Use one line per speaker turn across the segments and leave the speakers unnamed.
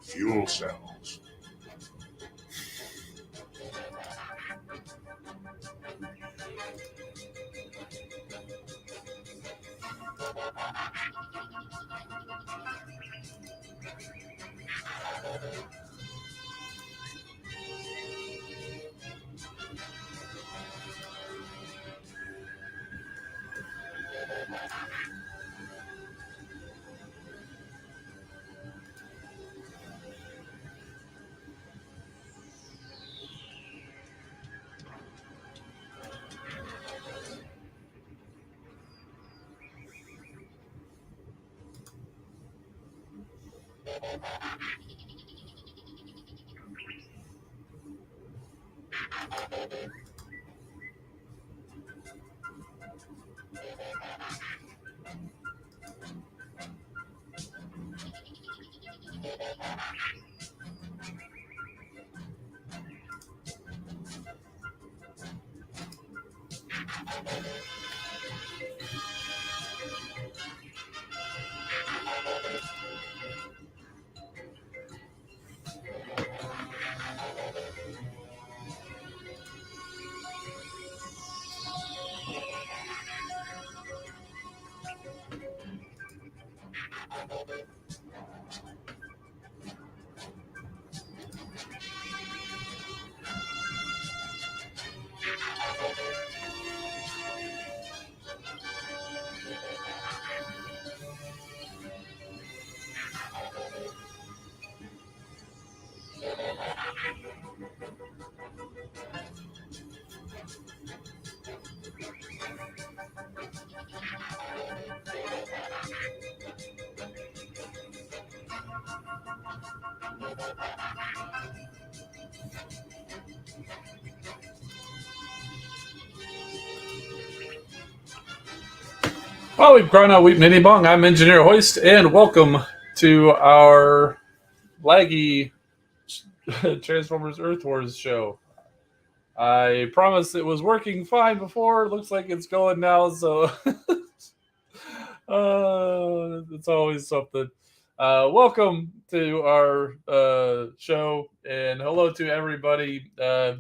Fuel cells. Well, we've grown out Wheat Mini Bong. I'm Engineer Hoist, and welcome to our laggy Transformers Earth Wars show. I promised it was working fine before. Looks like it's going now, so it's always something. Welcome to our show, and hello to everybody. I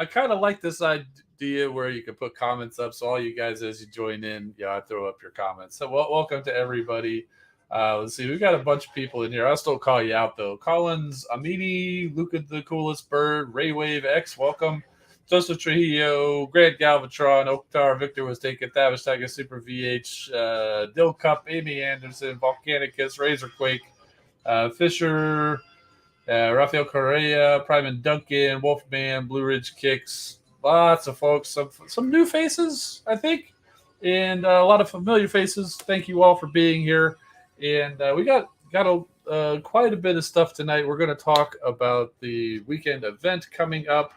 kind of like this idea where you can put comments up, so all you guys as you join in, I throw up your comments. So welcome to everybody. Let's see, we got a bunch of people in here. I'll still call you out though. Collins, Amini, Luca the Coolest Bird, Raywave X, welcome. Joseph Trujillo, Grant Galvatron, Oktar, Victor was taken, Thavish Tiger, Super VH, Dill Cup, Amy Anderson, Volcanicus, Razorquake, Fisher, Rafael Correa, Prime and Duncan, Wolfman, Blue Ridge Kicks, lots of folks, some new faces, I think, and a lot of familiar faces. Thank you all for being here. And we got quite a bit of stuff tonight. We're going to talk about the weekend event coming up,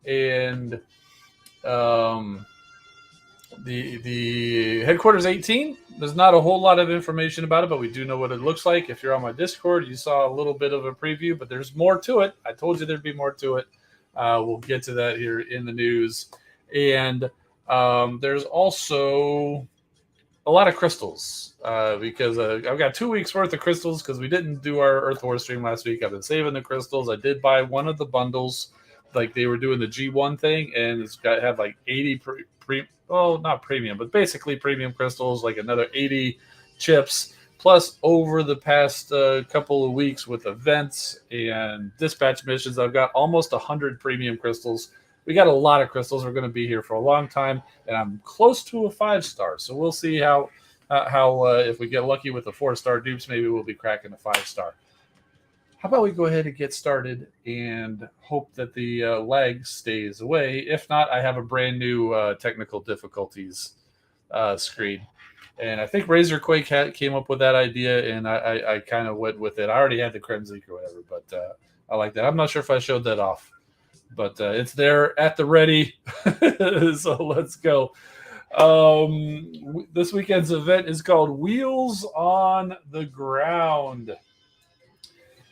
and the Headquarters 18. There's not a whole lot of information about it, but we do know what it looks like. If you're on my Discord, you saw a little bit of a preview, but there's more to it. I told you there'd be more to it. We'll get to that here in the news. And there's also a lot of crystals because I've got 2 weeks worth of crystals because we didn't do our Earth War stream last week. I've been saving the crystals. I did buy one of the bundles, like they were doing the G1 thing, and it's got have like 80 not premium, but basically premium crystals, like another 80 chips Plus, over the past couple of weeks with events and dispatch missions, I've got almost 100 premium crystals. We got a lot of crystals. We're going to be here for a long time, and I'm close to a 5-star. So we'll see how if we get lucky with the 4-star dupes, maybe we'll be cracking a 5-star. How about we go ahead and get started and hope that the lag stays away? If not, I have a brand new technical difficulties screen. And I think Razor Quake came up with that idea, and I kind of went with it. I already had the Crimson or whatever, but I like that. I'm not sure if I showed that off, but it's there at the ready. So let's go. This weekend's event is called Wheels on the Ground.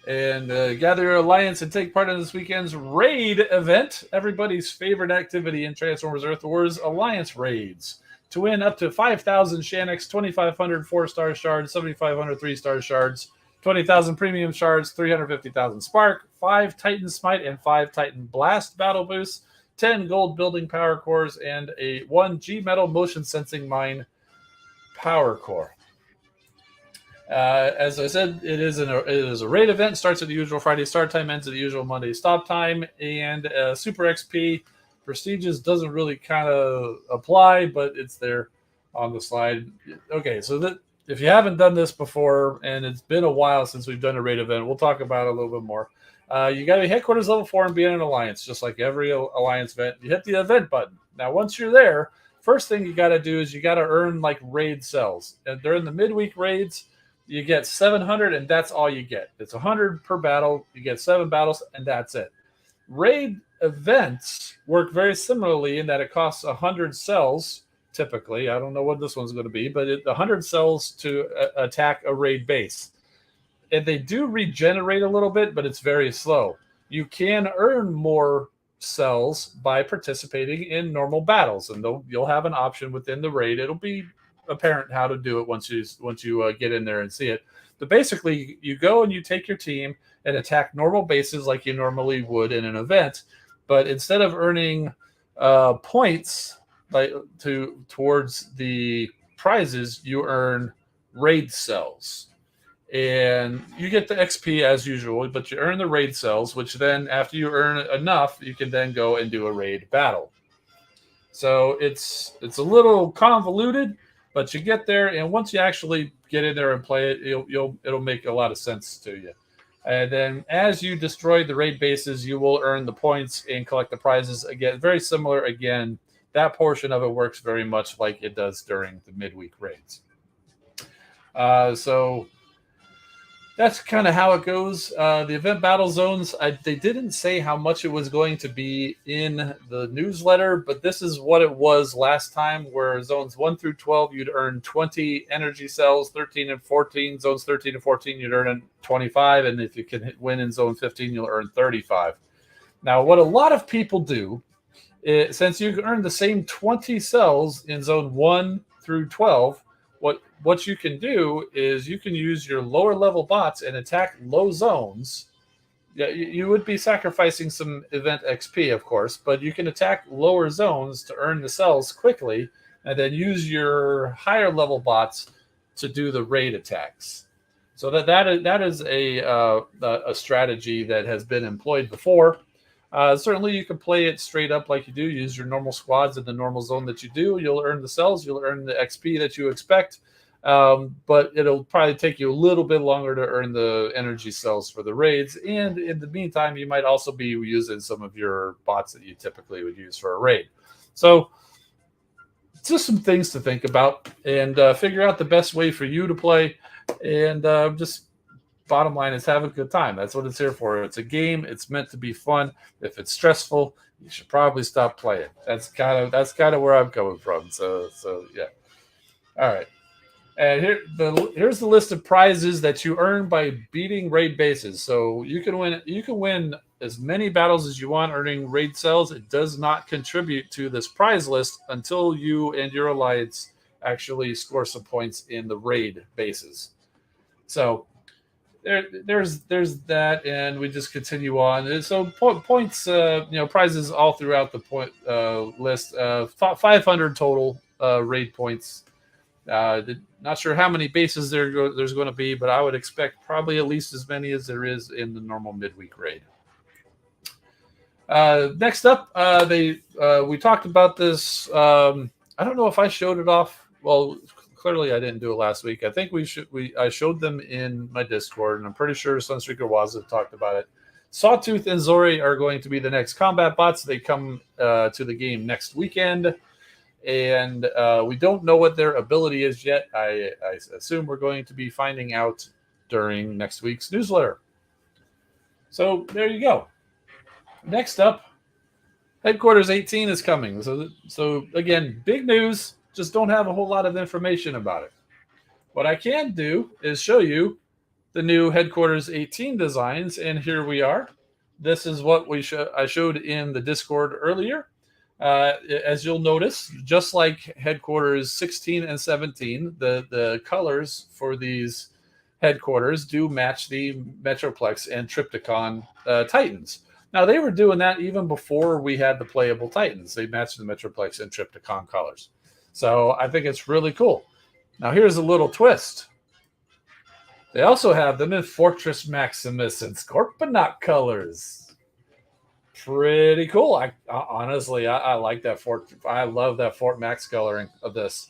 And gather your alliance and take part in this weekend's raid event, everybody's favorite activity in Transformers Earth Wars, Alliance Raids. To win up to 5,000 Shanix, 2,500 4-star shards, 7,500 3-star shards, 20,000 premium shards, 350,000 spark, 5 Titan Smite and 5 Titan Blast battle boosts, 10 gold building power cores, and a 1 G-metal motion sensing mine power core. As I said, it is a raid event. Starts at the usual Friday start time, ends at the usual Monday stop time, and Super XP Prestigious doesn't really kind of apply, but it's there on the slide. Okay, so if you haven't done this before, and it's been a while since we've done a raid event, we'll talk about it a little bit more. You got to be headquarters level 4 and be in an alliance, just like every alliance event. You hit the event button. Now, once you're there, first thing you got to do is you got to earn like raid cells, and during the midweek raids, you get 700, and that's all you get. It's 100 per battle. You get 7 battles, and that's it. Raid events work very similarly in that it costs 100 cells, typically. I don't know what this one's going to be, but 100 cells to attack a raid base. And they do regenerate a little bit, but it's very slow. You can earn more cells by participating in normal battles, and you'll have an option within the raid. It'll be apparent how to do it once you get in there and see it. But basically, you go and you take your team and attack normal bases like you normally would in an event, but instead of earning points towards the prizes, you earn raid cells, and you get the XP as usual. But you earn the raid cells, which then, after you earn enough, you can then go and do a raid battle. So it's a little convoluted, but you get there, and once you actually get in there and play it, it'll make a lot of sense to you. And then as you destroy the raid bases, you will earn the points and collect the prizes. Again, very similar. Again, that portion of it works very much like it does during the midweek raids. So that's kind of how it goes. The event battle zones, they didn't say how much it was going to be in the newsletter, but this is what it was last time, where zones 1 through 12, you'd earn 20 energy cells, 13 and 14. Zones 13 and 14, you'd earn 25, and if you can win in zone 15, you'll earn 35. Now, what a lot of people do, since you can earn the same 20 cells in zone 1 through 12, what you can do is you can use your lower level bots and attack low zones. Yeah, you would be sacrificing some event XP, of course, but you can attack lower zones to earn the cells quickly, and then use your higher level bots to do the raid attacks. So that is a strategy that has been employed before. Certainly, you can play it straight up like you do. Use your normal squads in the normal zone that you do. You'll earn the cells. You'll earn the XP that you expect. But it'll probably take you a little bit longer to earn the energy cells for the raids. And in the meantime, you might also be using some of your bots that you typically would use for a raid. So just some things to think about, and figure out the best way for you to play. And just bottom line is, have a good time. That's what it's here for. It's a game. It's meant to be fun. If it's stressful, you should probably stop playing. That's kind of where I'm coming from. So yeah. All right. And here's the list of prizes that you earn by beating raid bases. So you can win as many battles as you want, earning raid cells. It does not contribute to this prize list until you and your alliance actually score some points in the raid bases. So there's that, and we just continue on. So points, prizes all throughout the point list. 500 total raid points. Not sure how many bases there's going to be, but I would expect probably at least as many as there is in the normal midweek raid. Next up, we talked about this. I don't know if I showed it off. Well, clearly I didn't do it last week. I think I showed them in my Discord, and I'm pretty sure Sunstreaker Waza talked about it. Sawtooth and Zori are going to be the next combat bots. They come to the game next weekend, and we don't know what their ability is yet. I assume we're going to be finding out during next week's newsletter. So there you go. Next up, Headquarters 18 is coming. So again, big news. Just don't have a whole lot of information about it. What I can do is show you the new Headquarters 18 designs, and here we are. This is what I showed in the Discord earlier. As you'll notice, just like Headquarters 16 and 17, the colors for these headquarters do match the Metroplex and Trypticon Titans. Now, they were doing that even before we had the playable Titans. They matched the Metroplex and Trypticon colors. So I think it's really cool. Now, here's a little twist. They also have them in Fortress Maximus and Scorponok colors. Pretty cool. Honestly, I like that I love that Fort Max coloring of this.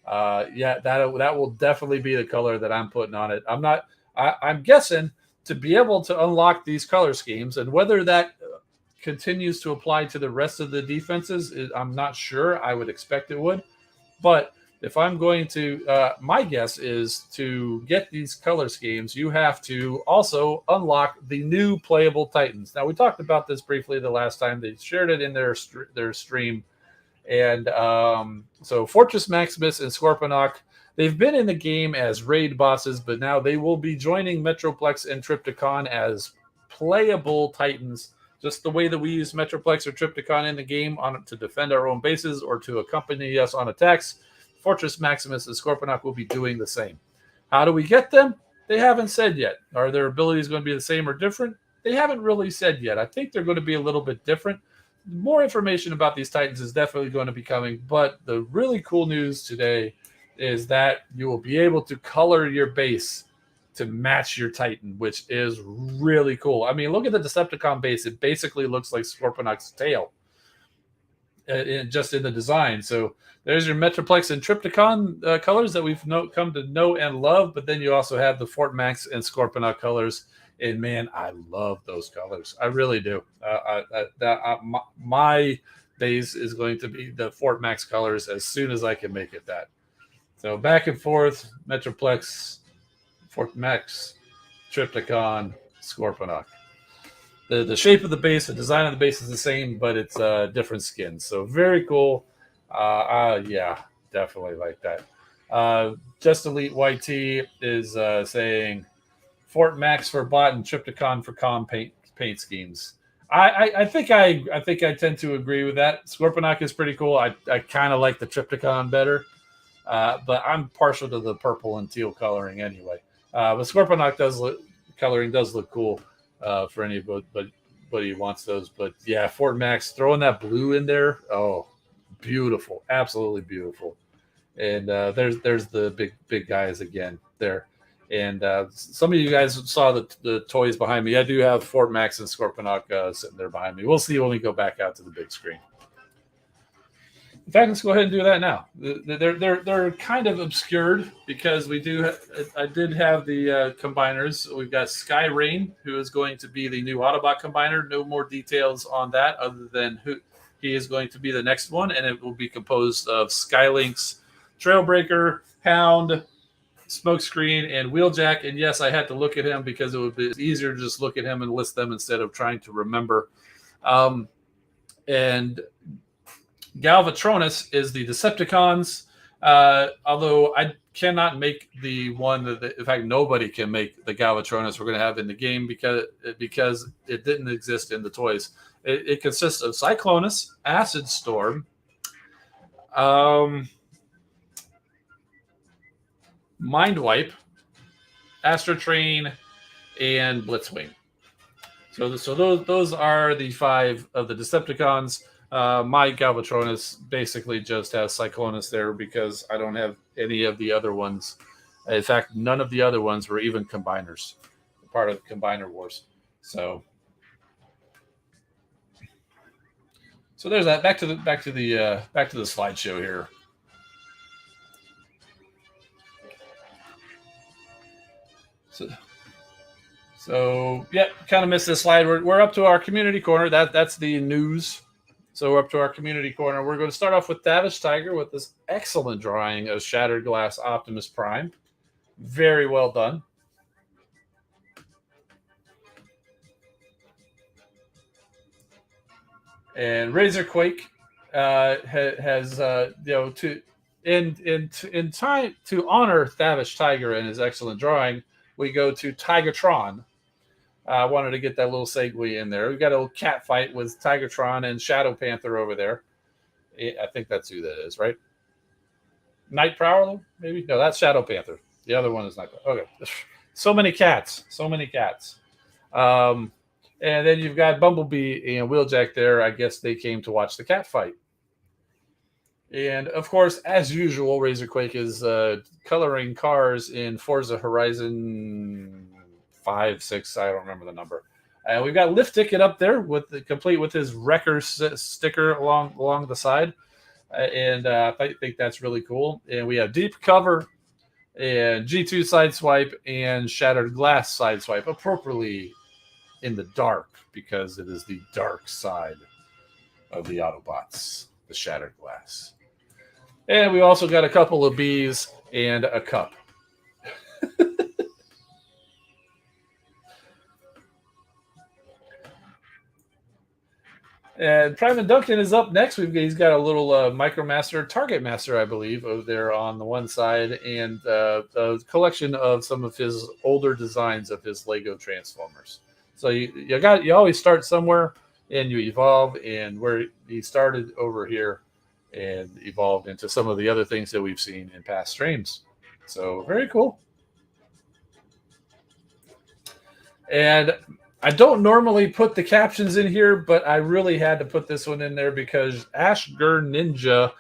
Yeah, that will definitely be the color that I'm putting on it. I'm guessing to be able to unlock these color schemes, and whether that continues to apply to the rest of the defenses, I'm not sure. I would expect it would. But if I'm going to, my guess is to get these color schemes, you have to also unlock the new playable Titans. Now, we talked about this briefly the last time. They shared it in their stream. And so Fortress Maximus and Scorponok, they've been in the game as raid bosses, but now they will be joining Metroplex and Trypticon as playable Titans, just the way that we use Metroplex or Trypticon in the game to defend our own bases or to accompany us on attacks. Fortress Maximus and Scorponok will be doing the same. How do we get them? They haven't said yet. Are their abilities going to be the same or different? They haven't really said yet. I think they're going to be a little bit different. More information about these Titans is definitely going to be coming, but the really cool news today is that you will be able to color your base to match your Titan, which is really cool. I mean, look at the Decepticon base. It basically looks like Scorponok's tail just in the design. So there's your Metroplex and Trypticon colors that we've come to know and love, but then you also have the Fort Max and Scorponok colors. And man, I love those colors. I really do. My base is going to be the Fort Max colors as soon as I can make it that. So back and forth, Metroplex, Fort Max, Trypticon, Scorponok. The shape of the base, the design of the base is the same, but it's different skins. So very cool. Yeah, definitely like that. Just Elite YT is saying Fort Max for bot and Trypticon for com paint schemes. I think I tend to agree with that. Scorponok is pretty cool. I kind of like the Trypticon better, but I'm partial to the purple and teal coloring anyway. But Scorponok coloring does look cool for anybody who wants those. But yeah, Fort Max throwing that blue in there. Oh, beautiful, absolutely beautiful. And there's the big guys again there. And some of you guys saw the toys behind me. I do have Fort Max and Scorponok sitting there behind me. We'll see when we go back out to the big screen. In fact, let's go ahead and do that now. They're kind of obscured because I did have the combiners. We've got Sky Rain, who is going to be the new Autobot combiner. No more details on that other than who he is going to be the next one, and it will be composed of Skylinks, Trailbreaker, Hound, Smokescreen, and Wheeljack. And yes, I had to look at him because it would be easier to just look at him and list them instead of trying to remember. And Galvatronus is the Decepticons, although I cannot make the one that, in fact, nobody can make the Galvatronus we're going to have in the game because it didn't exist in the toys. It consists of Cyclonus, Acid Storm, Mind Wipe, Astrotrain, and Blitzwing. So those are the 5 of the Decepticons. My Galvatronus basically just has Cyclonus there because I don't have any of the other ones. In fact, none of the other ones were even combiners, part of the combiner wars. So there's that. Back to the slideshow here. So yeah, kind of missed this slide. We're up to our community corner. That's the news. So we're up to our community corner. We're going to start off with Tavish Tiger with this excellent drawing of Shattered Glass Optimus Prime. Very well done. And Razorquake has in time to honor Tavish Tiger and his excellent drawing, we go to Tigatron. I wanted to get that little segue in there. We've got a little cat fight with Tigatron and Shadow Panther over there. I think that's who that is, right? Night Prowler, maybe? No, that's Shadow Panther. The other one is Night Prowler. Okay. So many cats. And then you've got Bumblebee and Wheeljack there. I guess they came to watch the cat fight. And of course, as usual, Razorquake is coloring cars in Forza Horizon 5, 6. I don't remember the number. We've got Lift Ticket up there complete with his Wrecker sticker along the side, and I think that's really cool. And we have Deep Cover and G2 Sideswipe and Shattered Glass Sideswipe, appropriately in the dark because it is the dark side of the Autobots, the Shattered Glass. And we also got a couple of bees and a cup. And Prime and Duncan is up next. He's got a little Micromaster, Target Master, I believe, over there on the one side, and a collection of some of his older designs of his Lego Transformers. So you always start somewhere and you evolve, and where he started over here and evolved into some of the other things that we've seen in past streams. So very cool. And I don't normally put the captions in here, but I really had to put this one in there because Ashgur Ninja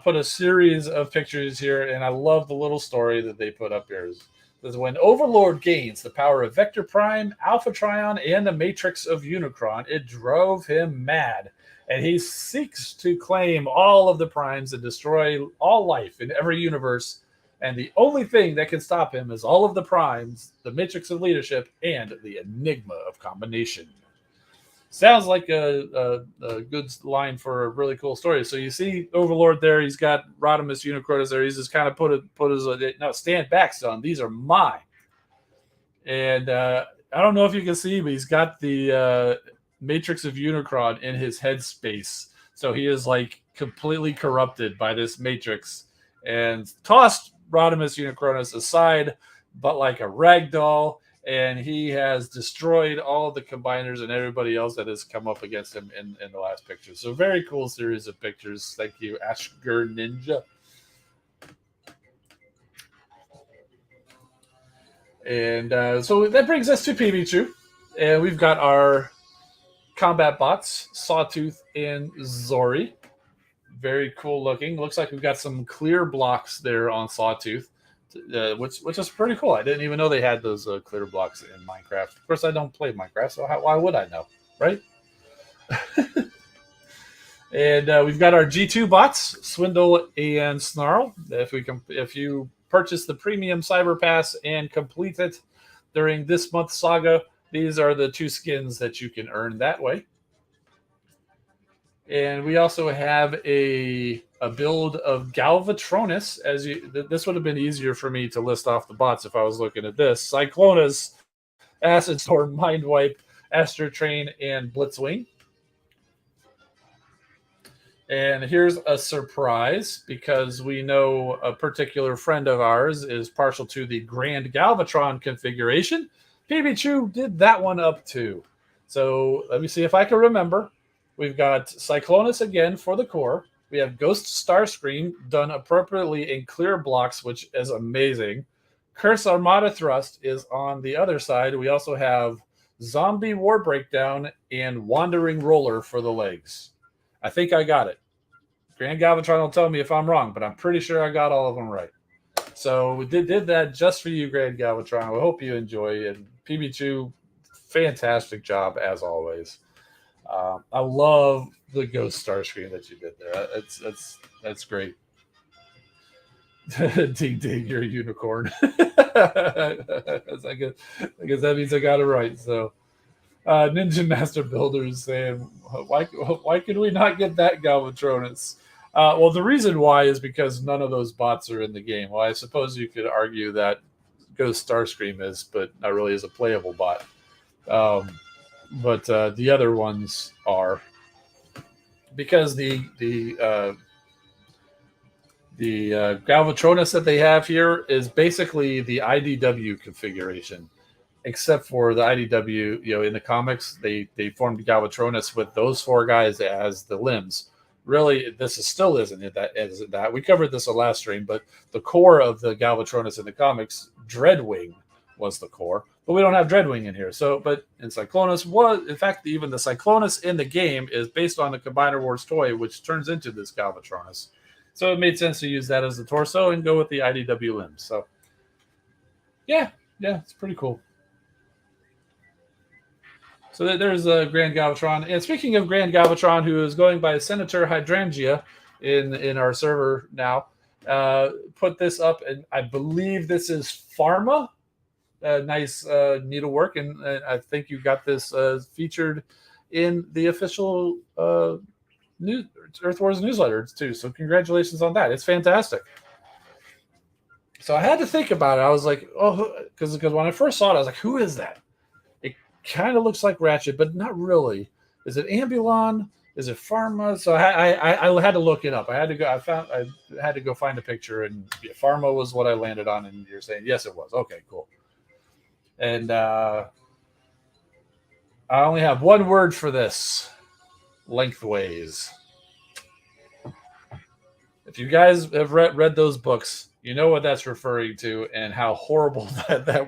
put a series of pictures here, and I love the little story that they put up here. This is when Overlord gains the power of Vector Prime, Alpha Trion, and the Matrix of Unicron, it drove him mad, and he seeks to claim all of the primes and destroy all life in every universe. And the only thing that can stop him is all of the primes, the Matrix of Leadership, and the Enigma of Combination. Sounds like a good line for a really cool story. So you see Overlord there. He's got Rodimus Unicronus there. He's just kind of put his no, stand back, son. These are mine. And I don't know if you can see, but he's got the Matrix of Unicron in his headspace. So he is like completely corrupted by this Matrix and tossed Rodimus Unicronus aside, but like a rag doll. And he has destroyed all the combiners and everybody else that has come up against him in the last picture. So very cool series of pictures. Thank you, Ashgur Ninja. And so that brings us to PB2. And we've got our combat bots, Sawtooth and Zori. Very cool looking. Looks like we've got some clear blocks there on Sawtooth. Which is pretty cool. I didn't even know they had those clear blocks in Minecraft. Of course, I don't play Minecraft, so why would I know, right? And we've got our G2 bots, Swindle and Snarl. If you purchase the premium Cyber Pass and complete it during this month's saga, these are the 2 skins that you can earn that way. And we also have a build of Galvatronus. This would have been easier for me to list off the bots if I was looking at this. Cyclonus, Acid Storm, Mind Wipe, Astro Train, and Blitzwing. And here's a surprise, because we know a particular friend of ours is partial to the Grand Galvatron configuration. PB2 did that one up too. So let me see if I can remember. We've got Cyclonus again for the core. We have Ghost Starscream done appropriately in clear blocks, which is amazing. Curse Armada Thrust is on the other side. We also have Zombie War Breakdown and Wandering Roller for the legs. I think I got it. Grand Galvatron will tell me if I'm wrong, but I'm pretty sure I got all of them right. So we did that just for you, Grand Galvatron. We hope you enjoy. And PB2, fantastic job as always. I love the Ghost Starscream that you did there. That's great. Ding ding, you're a unicorn. I guess that means I got it right. So, Ninja Master Builders saying, why can we not get that Galvatronus? Well, the reason why is because none of those bots are in the game. Well, I suppose you could argue that Ghost Starscream is, but not really as a playable bot. But the other ones are, because the Galvatronus that they have here is basically the IDW configuration, except for the IDW. In the comics, they formed Galvatronus with those four guys as the limbs. Really, this still isn't that. We covered this in last stream, but the core of the Galvatronus in the comics, Dreadwing, was the core. But we don't have Dreadwing in here. So, but in Cyclonus in fact, even the Cyclonus in the game is based on the Combiner Wars toy, which turns into this Galvatronus. So it made sense to use that as the torso and go with the IDW limbs. So, yeah, it's pretty cool. So there's Grand Galvatron. And speaking of Grand Galvatron, who is going by Senator Hydrangea in our server now, put this up, and I believe this is Pharma. Nice needlework, and I think you got this featured in the official Earth Wars newsletter too. So congratulations on that. It's fantastic. So I had to think about it. I was like, oh, because when I first saw it, I was like, who is that? It kind of looks like Ratchet, but not really. Is it Ambulon? Is it Pharma? So I had to look it up. I had to go find a picture, and Pharma was what I landed on. And you're saying yes, it was. Okay, cool. And I only have one word for this: lengthways. If you guys have read those books, you know what that's referring to, and how horrible that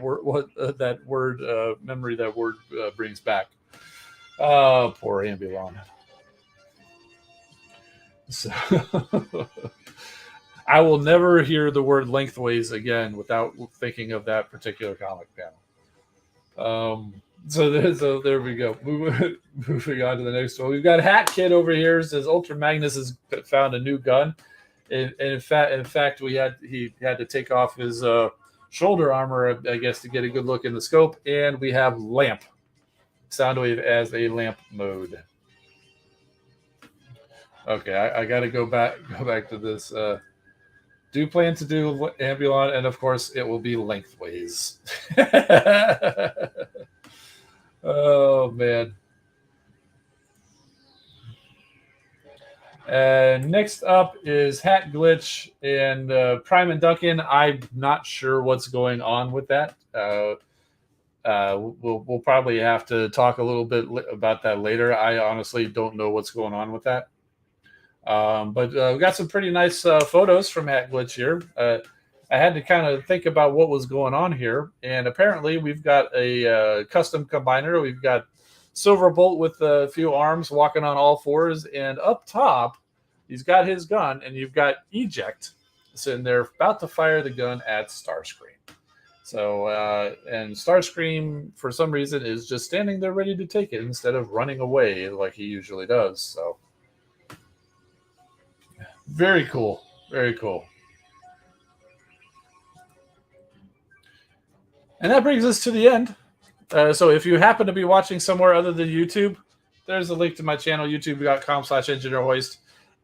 word memory that word brings back. Oh, poor Ambulon. So I will never hear the word lengthways again without thinking of that particular comic panel. So there we go. Moving on to the next one. We've got Hat Kid over here. Says Ultra Magnus has found a new gun. And in fact, he had to take off his shoulder armor, I guess, to get a good look in the scope. And we have Lamp, Soundwave as a lamp mode. Okay, I got to go back to this. Do plan to do Ambulon, and of course, it will be lengthways. Oh man. Next up is Hat Glitch and Prime and Duncan. I'm not sure what's going on with that. We'll probably have to talk a little bit about that later. I honestly don't know what's going on with that. But we got some pretty nice photos from Hat Glitch here. I had to kind of think about what was going on here, and apparently we've got a custom combiner. We've got Silverbolt with a few arms walking on all fours, and up top he's got his gun, and you've got Eject sitting there about to fire the gun at Starscream. So and Starscream for some reason is just standing there ready to take it instead of running away like he usually does. So very cool. And that brings us to the end. So if you happen to be watching somewhere other than YouTube, there's a link to my channel, youtube.com/engineerhoist.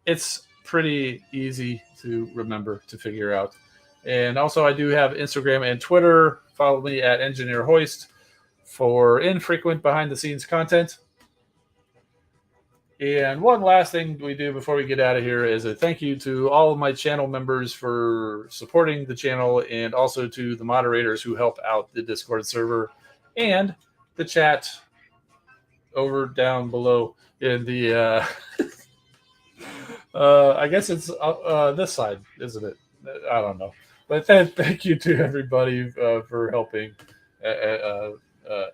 It's pretty easy to remember, to figure out. And also I do have Instagram and Twitter. Follow me at engineerhoist for infrequent behind-the-scenes content. And one last thing we do before we get out of here is a thank you to all of my channel members for supporting the channel, and also to the moderators who help out the Discord server and the chat over down below in the I guess it's this side, isn't it? I don't know. But thank you to everybody for helping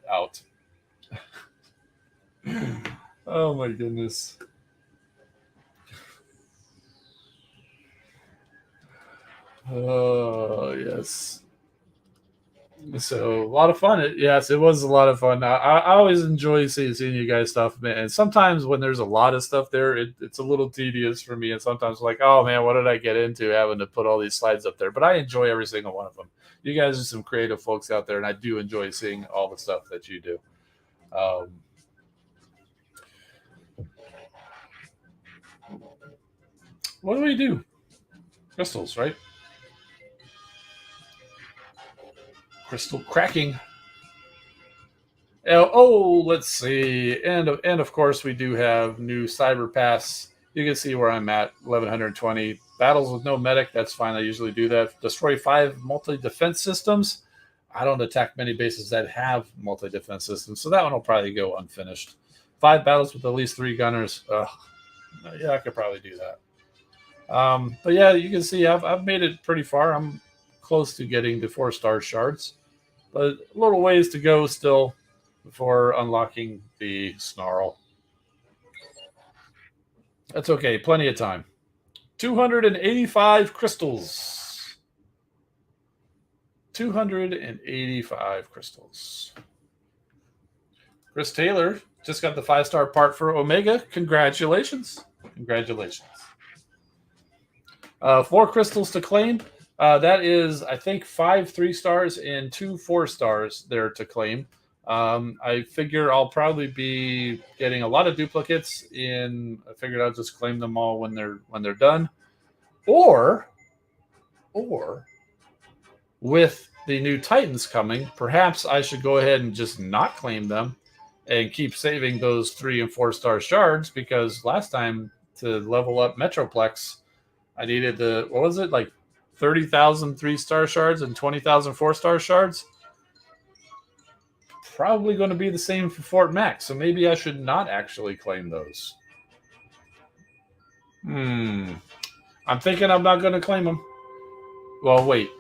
out. Oh my goodness. Oh, yes. So a lot of fun. Yes, it was a lot of fun. I always enjoy seeing you guys stuff, man. And sometimes when there's a lot of stuff there, it's a little tedious for me. And sometimes like, oh man, what did I get into having to put all these slides up there? But I enjoy every single one of them. You guys are some creative folks out there, and I do enjoy seeing all the stuff that you do. Um, what do we do? Crystals, right? Crystal cracking. Let's see, and of course we do have new Cyber Pass. You can see where I'm at, 1120 battles with no medic. That's fine. I usually do that. Destroy 5 multi defense systems. I don't attack many bases that have multi defense systems, so that one will probably go unfinished. 5 battles with at least 3 gunners. Yeah, I could probably do that. But yeah, you can see I've made it pretty far. I'm close to getting the 4-star shards, but a little ways to go still before unlocking the snarl. That's okay, plenty of time. 285 crystals. 285 crystals. Chris Taylor just got the 5-star part for Omega. Congratulations. Congratulations. 4 crystals to claim. That is, I think, 5 3-stars and 2 4-stars there to claim. I figure I'll probably be getting a lot of duplicates I figured I'll just claim them all when they're done. Or with the new Titans coming, perhaps I should go ahead and just not claim them and keep saving those 3 and 4-star shards, because last time to level up Metroplex, I needed what was it, like 30,000 3-star shards and 20,000 4-star shards? Probably going to be the same for Fort Max, so maybe I should not actually claim those. I'm thinking I'm not going to claim them. Well, wait.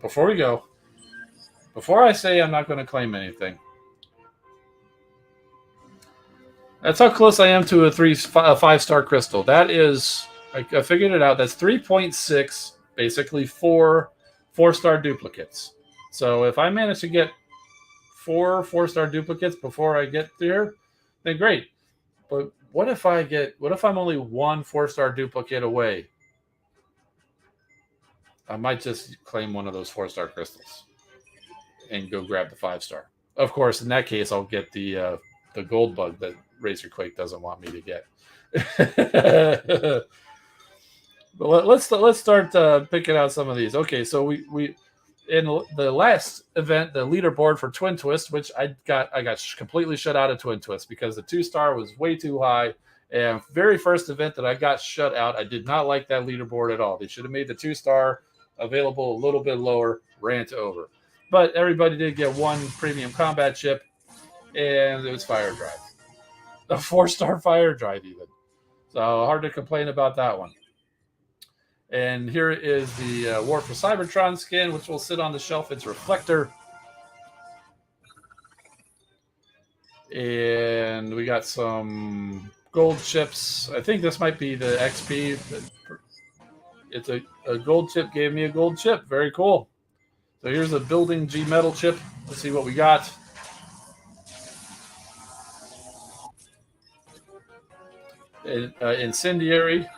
Before I say I'm not going to claim anything, that's how close I am to a 5-star crystal. That is, I figured it out. That's 3.6, basically 4-star duplicates. So if I manage to get 4-star duplicates before I get there, then great. But what if I'm only 1 4-star duplicate away? I might just claim one of those 4-star crystals and go grab the 5-star. Of course, in that case, I'll get the gold bug that Razorquake doesn't want me to get. But let's start picking out some of these. Okay, so we in the last event, the leaderboard for Twin Twist, which I got completely shut out of Twin Twist because the 2-star was way too high. And very first event that I got shut out, I did not like that leaderboard at all. They should have made the 2-star available a little bit lower, rant over. But everybody did get 1 premium combat chip, and it was Fire Drive. A 4-star Fire Drive even. So hard to complain about that one. And here is the War for Cybertron skin, which will sit on the shelf. It's Reflector. And we got some gold chips. I think this might be the XP. It's a gold chip gave me a gold chip. Very cool. So here's a building G metal chip. Let's see what we got. Incendiary.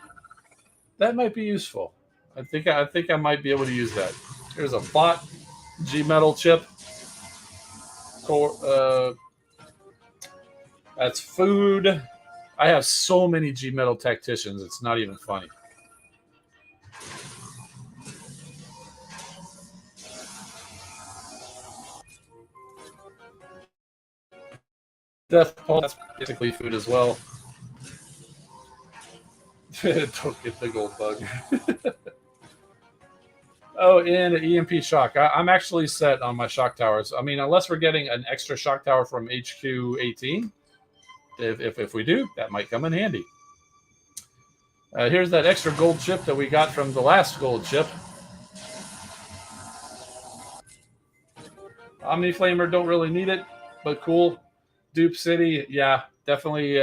That might be useful. I think I might be able to use that. Here's a bot G metal chip. That's food. I have so many G metal tacticians. It's not even funny. Death Pulse, that's basically food as well. Don't get the gold bug. Oh, and an EMP shock. I'm actually set on my shock towers. I mean, unless we're getting an extra shock tower from HQ 18, if we do, that might come in handy. Here's that extra gold chip that we got from the last gold chip. Omni Flamer, don't really need it, but cool. Dupe City, yeah, definitely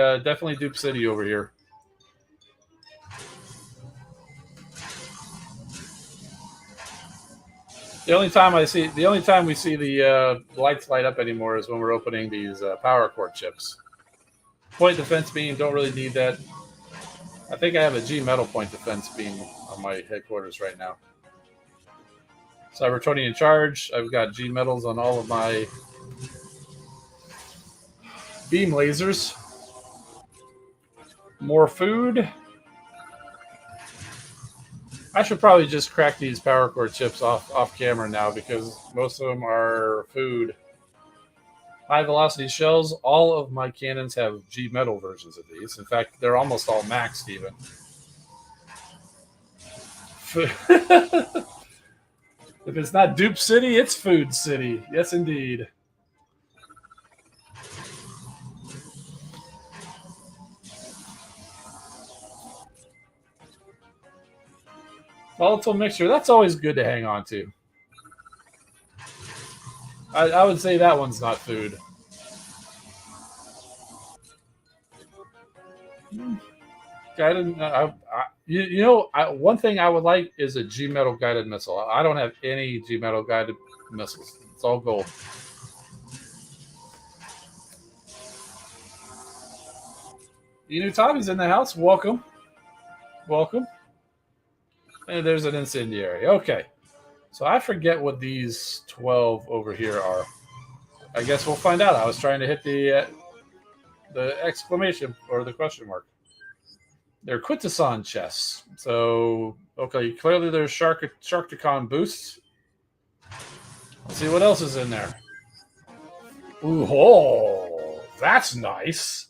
Dupe City over here. The only time we see the lights light up anymore is when we're opening these power core chips. Point defense beam, don't really need that. I think I have a G metal point defense beam on my headquarters right now. Cybertronian charge. I've got G metals on all of my beam lasers. More food. I should probably just crack these power core chips off camera now because most of them are food. High velocity shells. All of my cannons have G metal versions of these. In fact, they're almost all maxed even. If it's not Dupe City, it's Food City. Yes, indeed. Volatile mixture. That's always good to hang on to. I would say that one's not food. Guided. One thing I would like is a G metal guided missile. I don't have any G metal guided missiles. It's all gold. Tommy's in the house. Welcome. Welcome. And there's an incendiary. Okay. So I forget what these 12 over here are. I guess we'll find out. I was trying to hit the exclamation or the question mark. They're Quintesson chests. So, okay, clearly there's Sharkticon boosts. Let's see what else is in there. Ooh, oh, that's nice.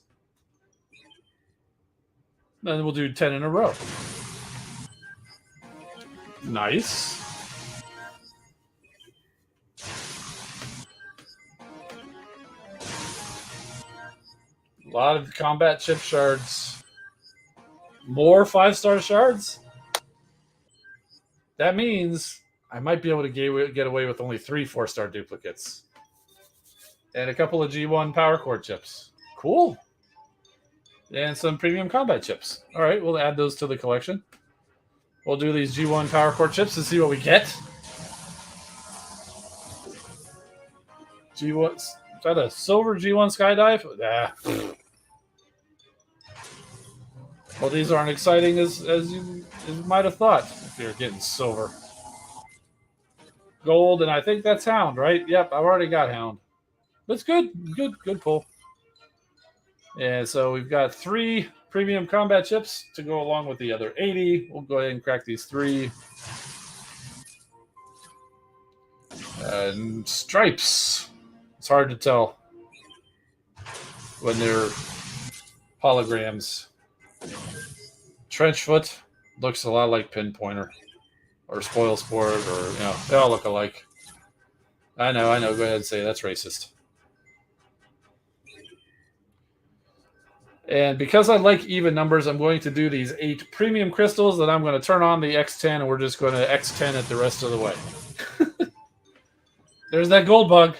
Then we'll do 10 in a row. Nice. A lot of combat chip shards. More 5-star shards? That means I might be able to get away with only 3 4-star duplicates. And a couple of G1 power core chips. Cool. And some premium combat chips. All right, we'll add those to the collection. We'll do these G1 power core chips and see what we get. G1, is that a silver G1 skydive? Nah. Well, these aren't exciting as you might have thought if you're getting silver. Gold, and I think that's Hound, right? Yep, I've already got Hound. That's good. Good pull. And so we've got 3 premium combat chips to go along with the other 80. We'll go ahead and crack these 3. And stripes. It's hard to tell when they're holograms. Trenchfoot looks a lot like Pinpointer or Spoil Sport, or they all look alike. I know. Go ahead and say that's racist. And because I like even numbers, I'm going to do these 8 premium crystals. Then I'm going to turn on the X10, and we're just going to X10 it the rest of the way. There's that gold bug.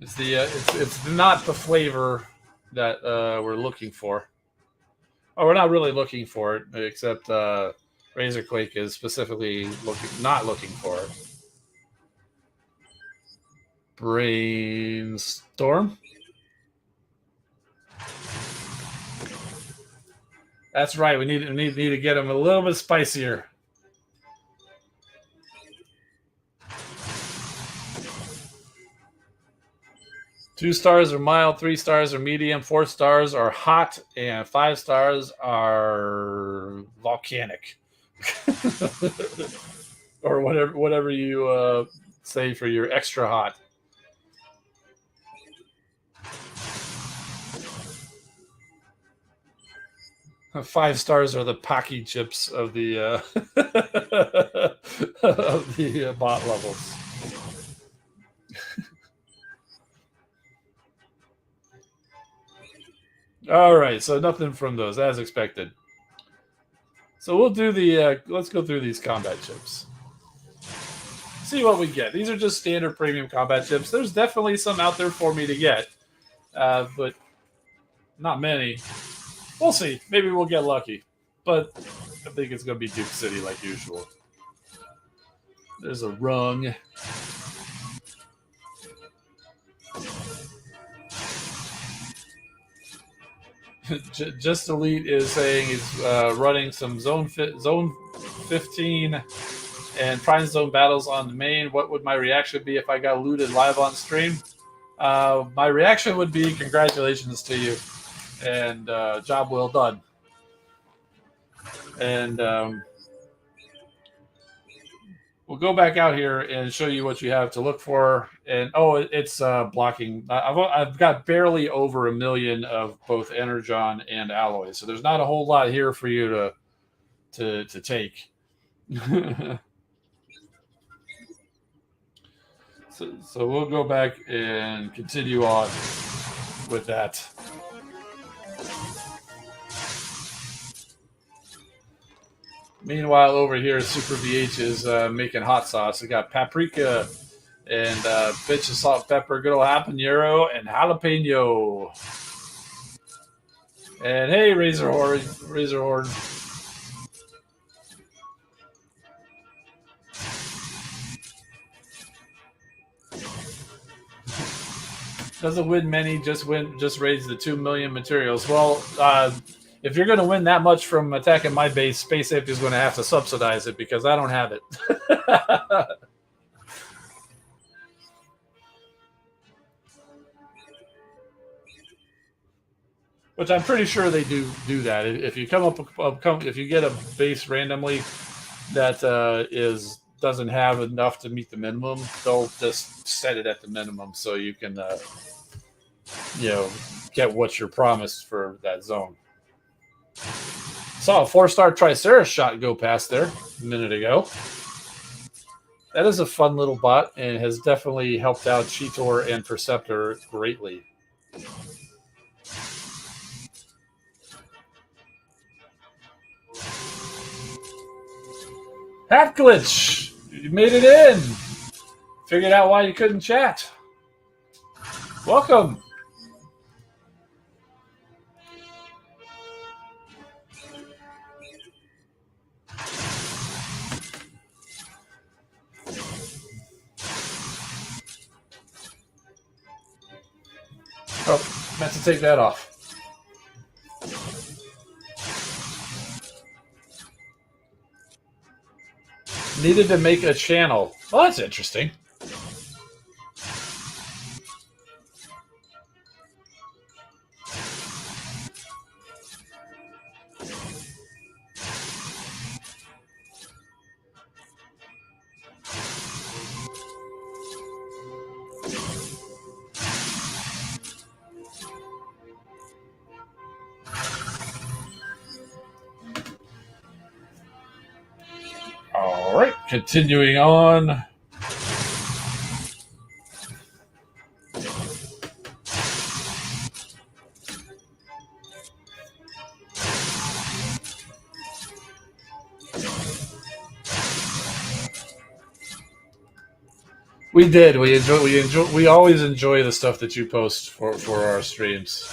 It's it's not the flavor that we're looking for. Oh, we're not really looking for it, except Razorquake is specifically not looking for it. Brainstorm. That's right. We need to get them a little bit spicier. Two stars are mild, 3 stars are medium, 4 stars are hot, and 5 stars are volcanic, or whatever you say for your extra hot. 5 stars are the Pocky chips of the of the bot levels. All right, so nothing from those as expected. So we'll do the let's go through these combat chips. See what we get. These are just standard premium combat chips. There's definitely some out there for me to get, but not many. We'll see. Maybe we'll get lucky. But I think it's going to be Duke City like usual. There's a rung. Just Elite is saying he's running some zone 15 and Prime Zone battles on the main. What would my reaction be if I got looted live on stream? My reaction would be congratulations to you and job well done. And we'll go back out here and show you what you have to look for. And it's blocking. I've got barely over 1 million of both Energon and Alloy, so there's not a whole lot here for you to take. So we'll go back and continue on with that. Meanwhile, over here, Super VH is making hot sauce. We got paprika and pinch of salt, pepper, good old habanero, and jalapeno. And hey, Razorhorn. Doesn't win many, just raise the 2 million materials. Well, if you're going to win that much from attacking my base, Space Safety is going to have to subsidize it because I don't have it. Which I'm pretty sure they do that. If you if you get a base randomly that doesn't have enough to meet the minimum, they'll just set it at the minimum so you can get what you're promised for that zone. Saw a 4-star Triceras shot go past there a minute ago. That is a fun little bot and has definitely helped out Cheetor and Perceptor greatly. Hat glitch! You made it in! Figured out why you couldn't chat. Welcome! Oh, meant to take that off. Needed to make a channel. Well, that's interesting. All right, continuing on. We did. We always enjoy the stuff that you post for our streams.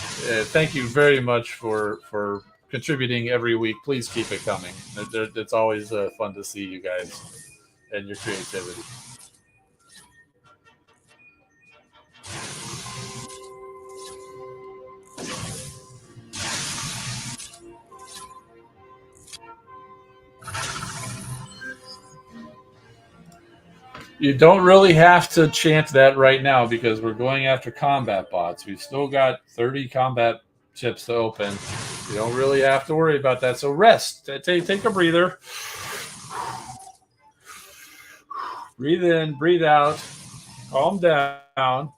Thank you very much for contributing every week. Please keep it coming. It's always fun to see you guys and your creativity. You don't really have to chant that right now because we're going after combat bots. We've still got 30 combat chips to open. You don't really have to worry about that. So rest. Take a breather. Breathe in, breathe out. Calm down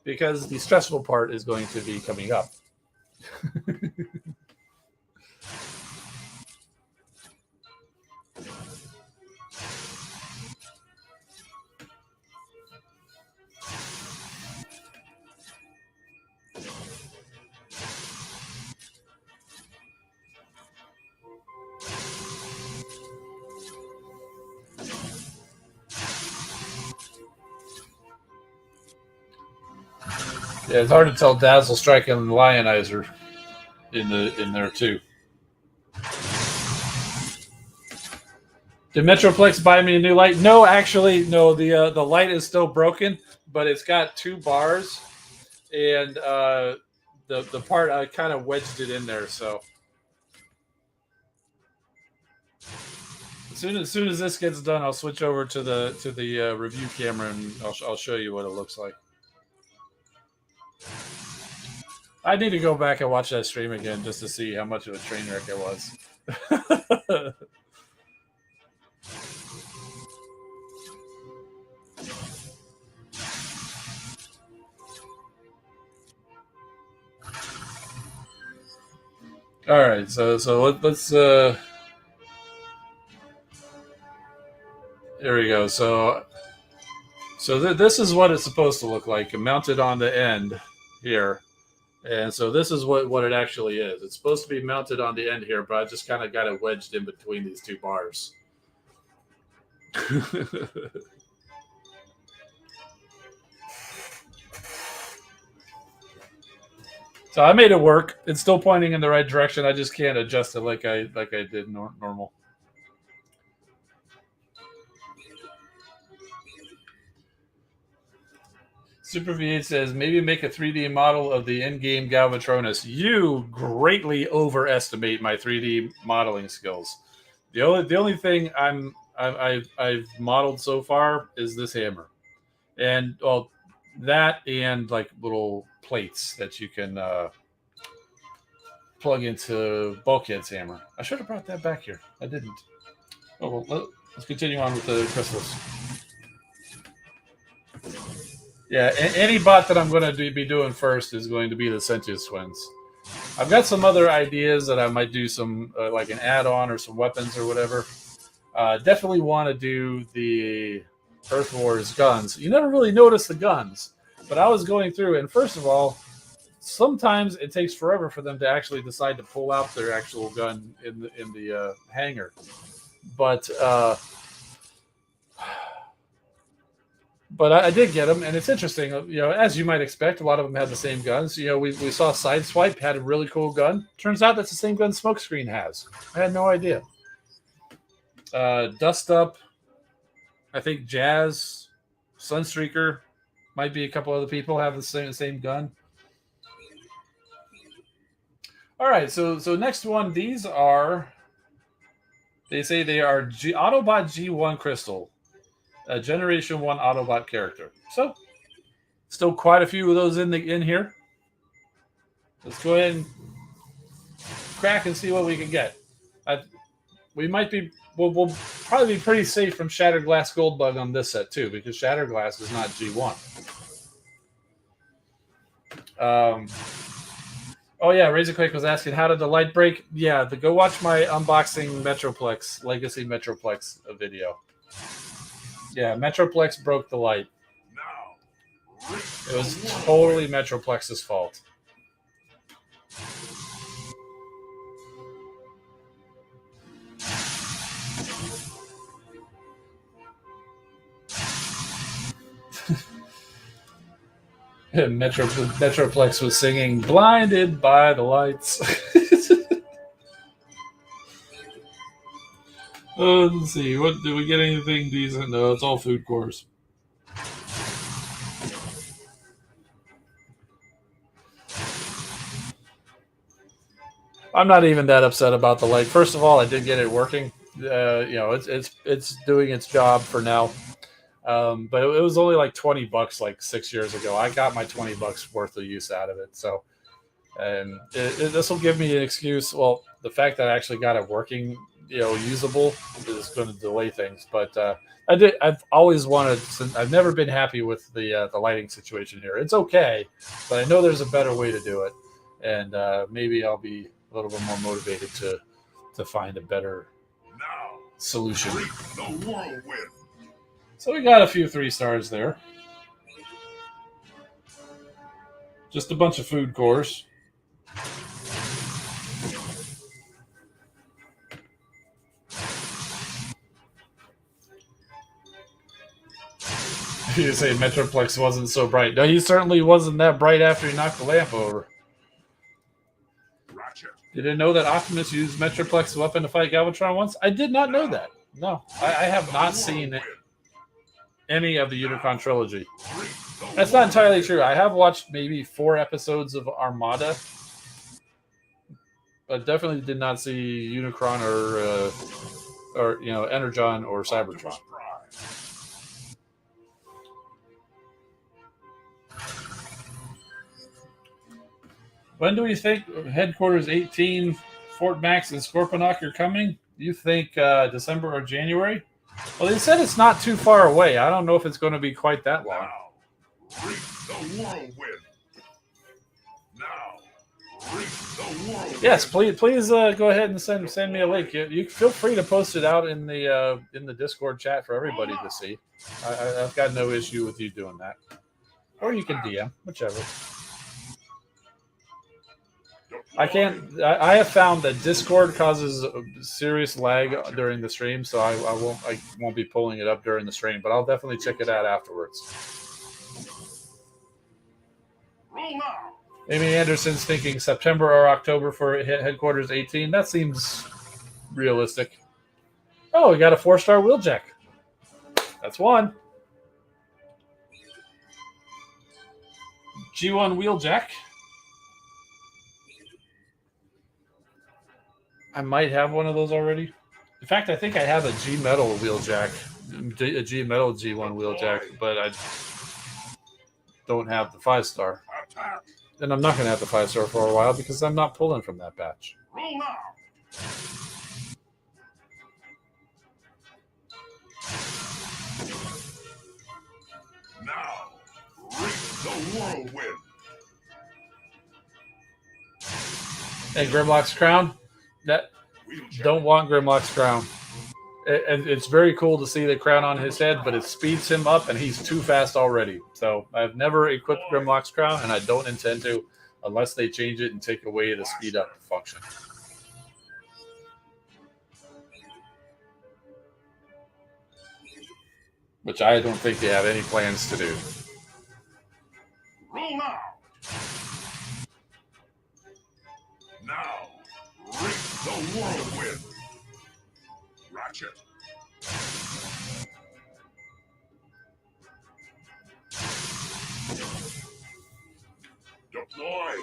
because the stressful part is going to be coming up. Yeah, it's hard to tell Dazzle Strike and Lionizer in there too. Did Metroplex buy me a new light? No, actually, no. The light is still broken, but it's got two bars, and the part I kind of wedged it in there. So as soon as this gets done, I'll switch over to the review camera, and I'll show you what it looks like. I need to go back and watch that stream again just to see how much of a train wreck it was. All right, so let's here we go. So this is what it's supposed to look like, mounted on the end here. And so this is what it actually is. It's supposed to be mounted on the end here, but I just kind of got it wedged in between these two bars. So I made it work. It's still pointing in the right direction. I just can't adjust it like I did normal. Super V8 says, maybe make a 3D model of the in-game Galvatronus. You greatly overestimate my 3D modeling skills. The only thing I've modeled so far is this hammer, and well, that and like little plates that you can plug into Bulkhead's hammer. I should have brought that back here. I didn't. Oh well, let's continue on with the crystals. Yeah, any bot that I'm going to be doing first is going to be the Sentius Twins. I've got some other ideas that I might do some like an add-on or some weapons or whatever. Definitely want to do the Earth Wars guns. You never really notice the guns, but I was going through, and first of all, sometimes it takes forever for them to actually decide to pull out their actual gun in the hangar. But I did get them, and it's interesting. You know, as you might expect, a lot of them had the same guns. You know, we saw Sideswipe had a really cool gun. Turns out that's the same gun Smokescreen has. I had no idea. Dust Up, I think Jazz, Sunstreaker, might be a couple other people have the same gun. All right, so next one. These are, they say they are Autobot G1 Crystal. A Generation 1 Autobot character. So, still quite a few of those in here. Let's go ahead and crack and see what we can get. We'll probably be pretty safe from Shattered Glass Goldbug on this set too, because Shattered Glass is not G1. Oh yeah, Razorquake was asking, how did the light break? Yeah, go watch my unboxing Metroplex, Legacy Metroplex video. Yeah, Metroplex broke the light. It was totally Metroplex's fault. Metroplex was singing "Blinded by the Lights." Let's see. What did we get? Anything decent? No, it's all food cores. I'm not even that upset about the light. First of all, I did get it working. You know, it's doing its job for now. But it was only like $20 like 6 years ago. I got my $20 worth of use out of it. So, and this will give me an excuse. Well, the fact that I actually got it working, you know, usable is going to delay things. But I've always wanted. I've never been happy with the lighting situation here. It's okay, but I know there's a better way to do it, and maybe I'll be a little bit more motivated to find a better solution. So we got a few 3 stars there. Just a bunch of food cores. You say Metroplex wasn't so bright. No, he certainly wasn't that bright after he knocked the lamp over. You didn't know that Optimus used Metroplex's weapon to fight Galvatron once? I did not know that. No, I have not seen any of the Unicron trilogy. That's not entirely true. I have watched maybe 4 episodes of Armada, but definitely did not see Unicron or Energon or Cybertron. When do we think Headquarters 18, Fort Max, and Scorponok are coming? You think December or January? Well, they said it's not too far away. I don't know if it's going to be quite that long. Yes, please go ahead and send me a link. You feel free to post it out in the Discord chat for everybody to see. I've got no issue with you doing that, or you can DM, whichever. I can't. I have found that Discord causes serious lag during the stream, so I won't be pulling it up during the stream, but I'll definitely check it out afterwards. Amy Anderson's thinking September or October for Headquarters 18. That seems realistic. Oh, we got a 4-star Wheeljack. That's one. G1 Wheeljack. I might have one of those already. In fact, I think I have a G Metal Wheeljack, a G Metal G1 Wheeljack, but I don't have the 5-star. And I'm not going to have the 5-star for a while because I'm not pulling from that batch. Now, reach the whirlwind. And Grimlock's crown. That don't want Grimlock's crown. And it's very cool to see the crown on his head, but it speeds him up, and he's too fast already. So I've never equipped Grimlock's crown, and I don't intend to, unless they change it and take away the speed up function. Which I don't think they have any plans to do. Roll now. Now, reach the whirlwind. Ratchet. Deploy.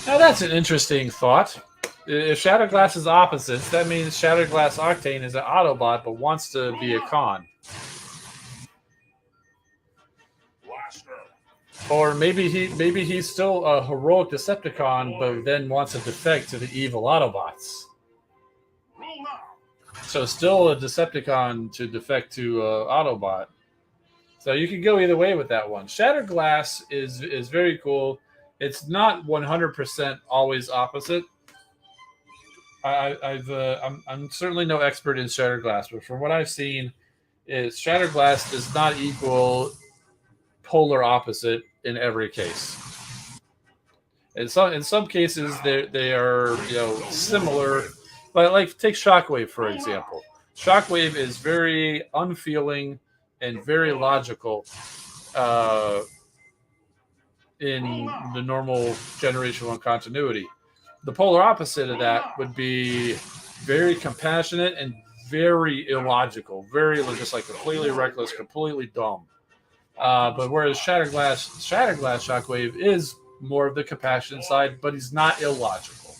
Now that's an interesting thought. If Shatterglass is opposites, that means Shatterglass Octane is an Autobot but wants to be a con. Or maybe he's still a heroic Decepticon, but then wants to defect to the evil Autobots. So still a Decepticon to defect to Autobot. So you can go either way with that one. Shatterglass is very cool. It's not 100% always opposite. I'm certainly no expert in Shatterglass, but from what I've seen, is Shatterglass does not equal polar opposite in every case. In some cases they are similar. Like take Shockwave for example. Shockwave is very unfeeling and very logical in the normal Generation 1 continuity. The polar opposite of that would be very compassionate and very illogical, very just like completely reckless, completely dumb. But whereas Shatterglass Shockwave is more of the compassionate side, but he's not illogical.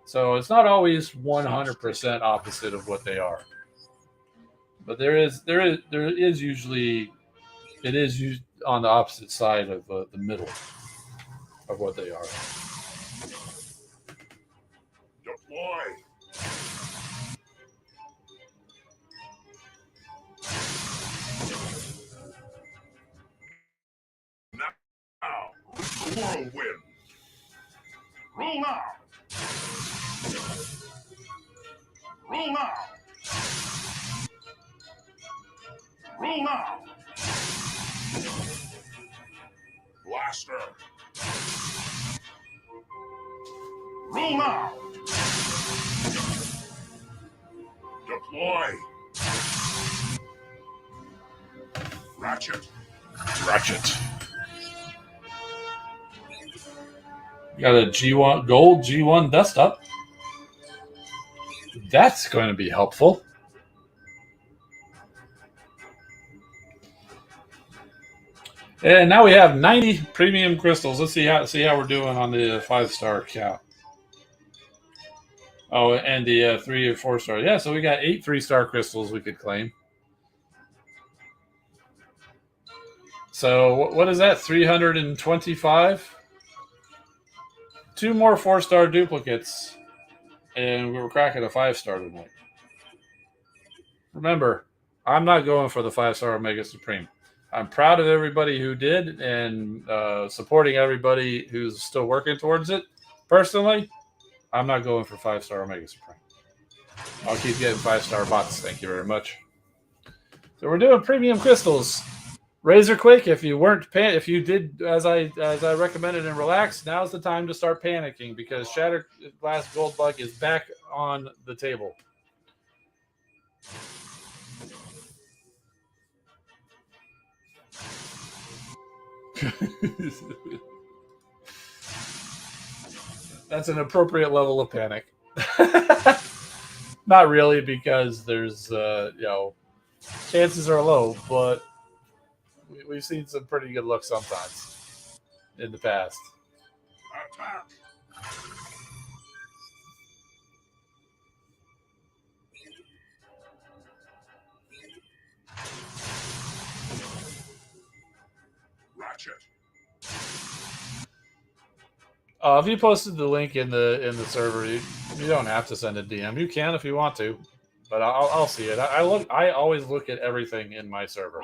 So it's not always 100% opposite of what they are. But there is usually it is used on the opposite side of the middle of what they are. Deploy. Now, the whirlwind. Roll now. Roll now. Roll now. Blaster. Roll now. Deploy. Ratchet. Got a G1 gold G1 dust up. That's going to be helpful. And now we have 90 premium crystals. Let's see how we're doing on the 5-star count. Oh, and the 3 or 4-star. Yeah, so we got 8 3-star crystals we could claim. So what is that? 325. 2 more 4-star duplicates, and we were cracking a 5-star tonight. Remember, I'm not going for the 5-star Omega Supreme. I'm proud of everybody who did and supporting everybody who's still working towards it. Personally, I'm not going for 5-star Omega Supreme. I'll keep getting 5-star bots. Thank you very much. So we're doing premium crystals. Razor Quake, if if you did as I recommended and relaxed, now's the time to start panicking because Shatter Glass Gold Bug is back on the table. That's an appropriate level of panic. Not really, because there's chances are low, but we've seen some pretty good luck sometimes in the past. If you posted the link in the server, you don't have to send a DM. You can if you want to, but I'll see it. I always look at everything in my server.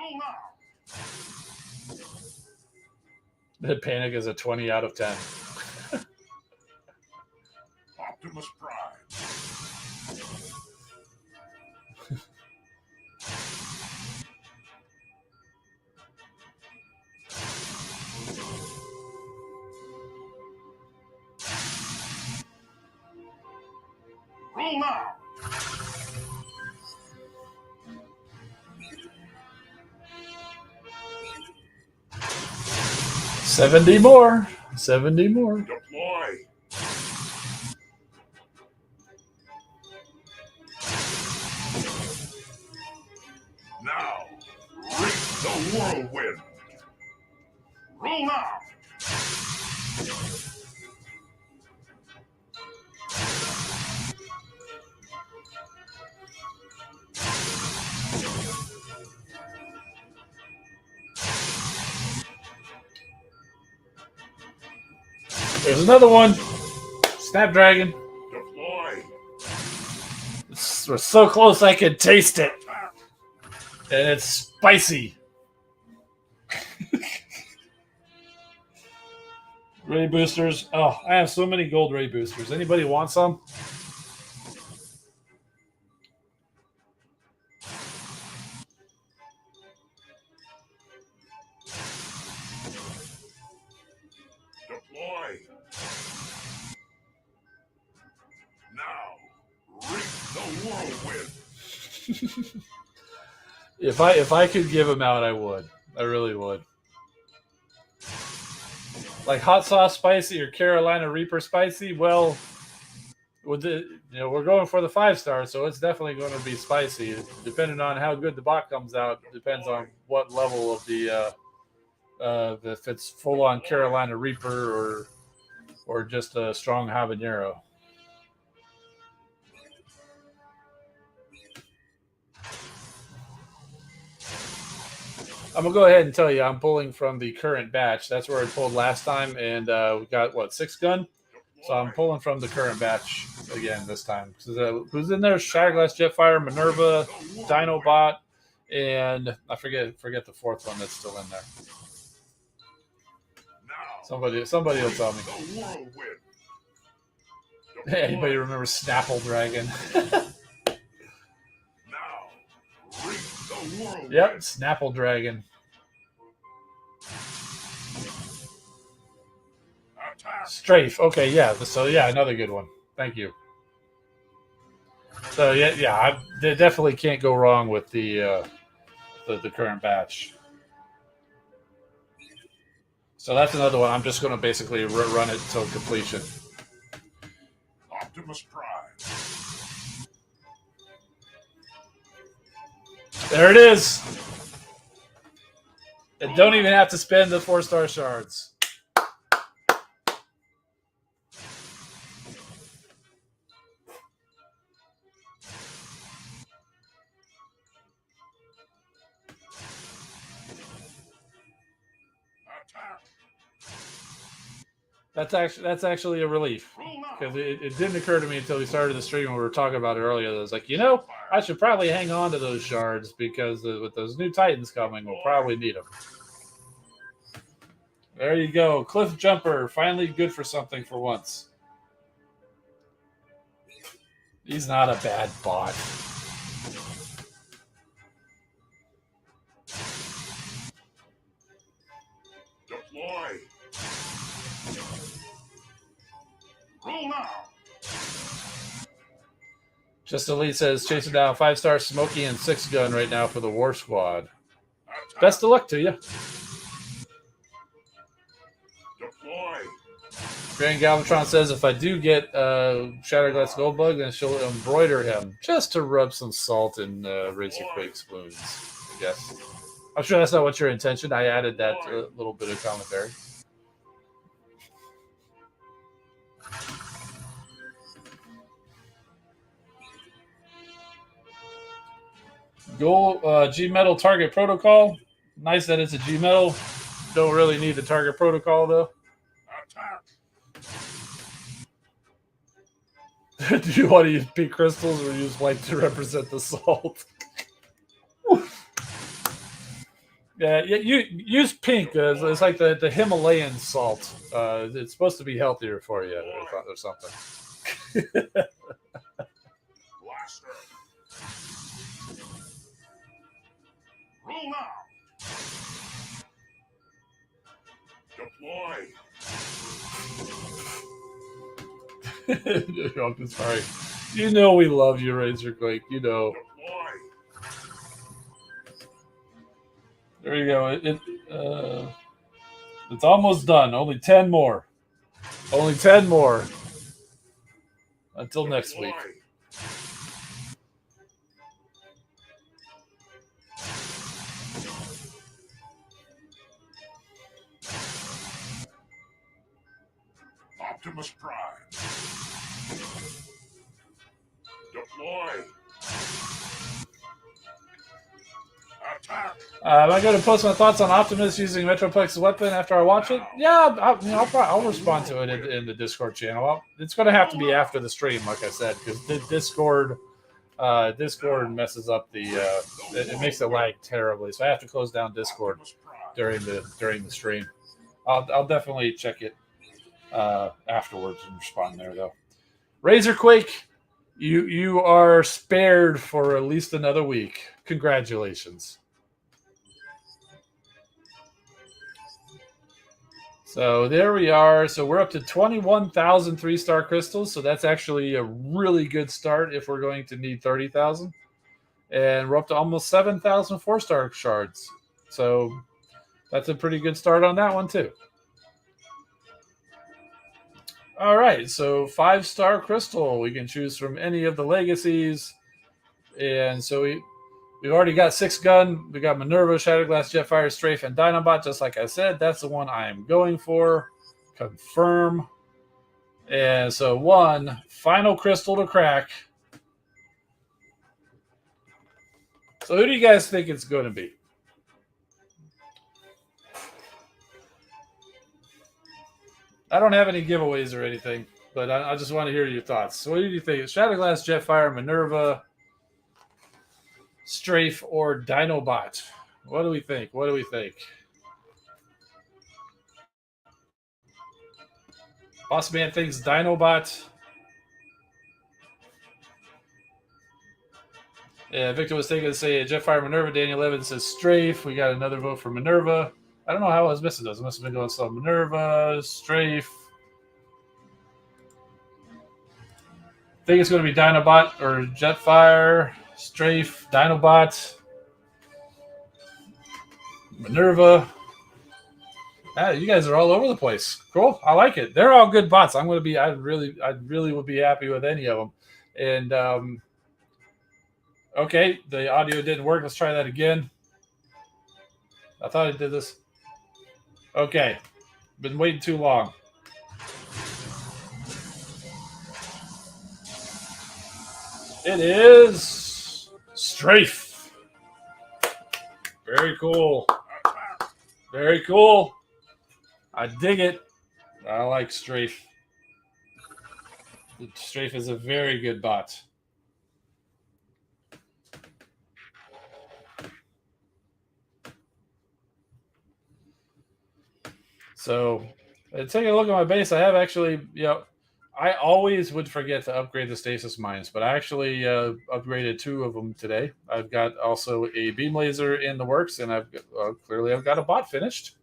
The panic is a 20 out of 10. Optimus Prime. Roll now. 70 more. 70 more. Deploy. Now, reap the whirlwind. Roll now. There's another one. Snapdragon. Deploy. We're so close I can taste it. And it's spicy. Ray boosters. Oh, I have so many gold ray boosters. Anybody want some? Deploy. Now, reap the whirlwind. If I could give them out, I would. I really would. Like hot sauce spicy or Carolina Reaper spicy. Well, with we're going for the 5-star, so it's definitely going to be spicy. Depending on how good the bot comes out, depends on what level of the if it's full on Carolina Reaper or just a strong habanero. I'm gonna go ahead and tell you, I'm pulling from the current batch. That's where I pulled last time, and we got 6 gun. So I'm pulling from the current batch again this time. Who's in there? Shatterglass Jetfire, Minerva, Dinobot, and I forget the 4th one that's still in there. Somebody will tell me. Hey, anybody remember Snapple Dragon? Yep, Snapple Dragon. Strafe. Okay, yeah. So yeah, another good one. Thank you. So yeah, I definitely can't go wrong with the current batch. So that's another one. I'm just going to basically run it till completion. Optimus Prime. There it is. And don't even have to spend the 4-star shards. That's actually a relief, because it didn't occur to me until we started the stream when we were talking about it earlier. I was like, I should probably hang on to those shards, because with those new Titans coming, we'll probably need them. There you go, Cliff Jumper, finally good for something for once. He's not a bad bot.
Deploy. Roll now.
Just Elite says chasing down 5-star Smokey and 6-gun right now for the War Squad. Best of luck to you.
Deploy.
Grand Galvatron says if I do get Shatterglass Goldbug, then she'll embroider him just to rub some salt in Razor Quake's wounds. Yes. I'm sure that's not what your intention. I added that little bit of commentary. Gold G-Metal target protocol. Nice that it's a G-Metal. Don't really need the target protocol, though. Do you want to use pink crystals or use white to represent the salt? Yeah, you use pink. It's like the Himalayan salt. It's supposed to be healthier for you or something.
Blaster. Roll now. Deploy.
I'm sorry. You know we love you, Razor Quake. You know.
Deploy.
There you go. It's almost done. Only 10 more. Only 10 more. Until next week.
Optimus Prime. Deploy. Attack.
Am I going to post my thoughts on Optimus using Metroplex's weapon after I watch it? Yeah, I'll respond to it in the Discord channel. It's going to have to be after the stream, like I said, because the Discord messes up it makes it lag terribly. So I have to close down Discord during the stream. I'll definitely check it afterwards and respond there, though. Razor Quake, you are spared for at least another week. Congratulations. So there we are. So we're up to 21,000 3-star crystals. So that's actually a really good start if we're going to need 30,000. And we're up to almost 7,000 4-star shards. So that's a pretty good start on that one, too. All right, so 5-star crystal. We can choose from any of the legacies. And so we've already got 6-gun. We got Minerva, Shatterglass, Jetfire, Strafe, and Dinobot. Just like I said, that's the one I am going for. Confirm. And so one final crystal to crack. So who do you guys think it's going to be? I don't have any giveaways or anything, but I just want to hear your thoughts. So what do you think? Shatterglass, Jetfire, Minerva, Strafe, or Dinobot? What do we think? Boss Man thinks Dinobot. Yeah, Victor was thinking to say Jetfire, Minerva. Daniel Evans says Strafe. We got another vote for Minerva. I don't know how I was missing those. I must have been going slow. Minerva, Strafe. I think it's going to be Dinobot or Jetfire, Strafe, Dinobot, Minerva. You guys are all over the place. Cool. I like it. They're all good bots. I really would be happy with any of them. And okay, the audio didn't work. Let's try that again. I thought I did this. Okay, been waiting too long. It is Strafe. Very cool.
Attack!
Very cool. I dig it. I like Strafe. Strafe is a very good bot. So, taking a look at my base, I have actually, I always would forget to upgrade the stasis mines, but I actually upgraded two of them today. I've got also a beam laser in the works, and I've got a bot finished,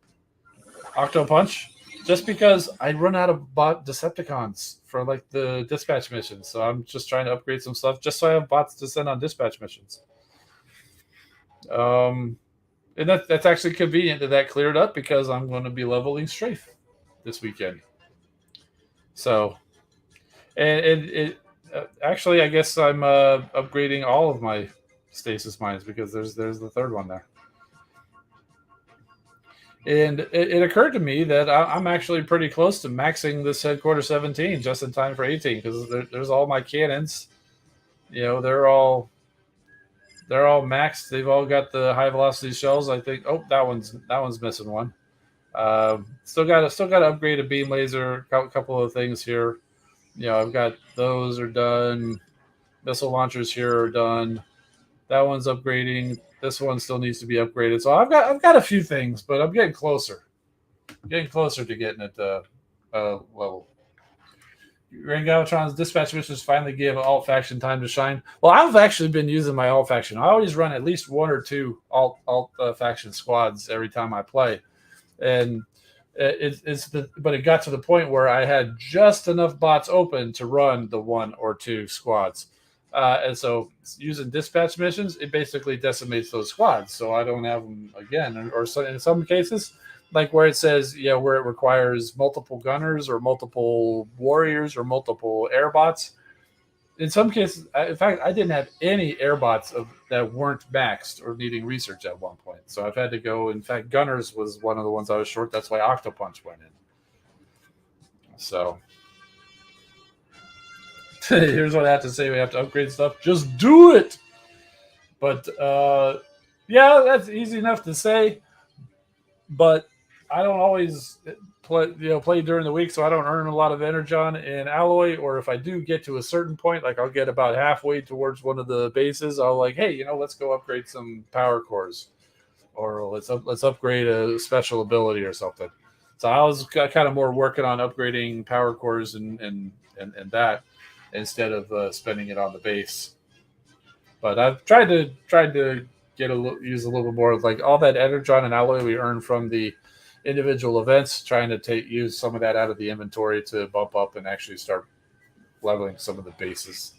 Octo Punch, just because I run out of bot Decepticons for like the dispatch missions. So I'm just trying to upgrade some stuff just so I have bots to send on dispatch missions. Um, and that's actually convenient that cleared up because I'm going to be leveling Strafe this weekend. So, and it actually, I guess I'm upgrading all of my stasis mines because there's the third one there. And it occurred to me that I'm actually pretty close to maxing this headquarters 17 just in time for 18 because there's all my cannons. They're all maxed. They've all got the high velocity shells. I think. Oh, that one's missing one. Still got to upgrade a beam laser. A couple of things here. I've got those are done. Missile launchers here are done. That one's upgrading. This one still needs to be upgraded. So I've got a few things, but I'm getting closer. Getting closer to getting it level. Ring Galvatron's dispatch missions finally gave alt faction time to shine. Well, I've actually been using my alt faction. I always run at least one or two alt faction squads every time I play, and but it got to the point where I had just enough bots open to run the one or two squads, and so using dispatch missions, it basically decimates those squads. So I don't have them again, or so in some cases, like where it says, where it requires multiple gunners or multiple warriors or multiple airbots. In some cases, in fact, I didn't have any airbots that weren't maxed or needing research at one point. So I've had to go. In fact, gunners was one of the ones I was short. That's why Octopunch went in. So here's what I have to say: we have to upgrade stuff. Just do it. But yeah, that's easy enough to say. But I don't always play during the week, so I don't earn a lot of energon and alloy. Or if I do get to a certain point, like I'll get about halfway towards one of the bases, I'll like, hey, let's go upgrade some power cores, or let's upgrade a special ability or something. So I was kind of more working on upgrading power cores and that instead of spending it on the base. But I've tried to use a little bit more of like all that energon and alloy we earn from the individual events, trying to use some of that out of the inventory to bump up and actually start leveling some of the bases.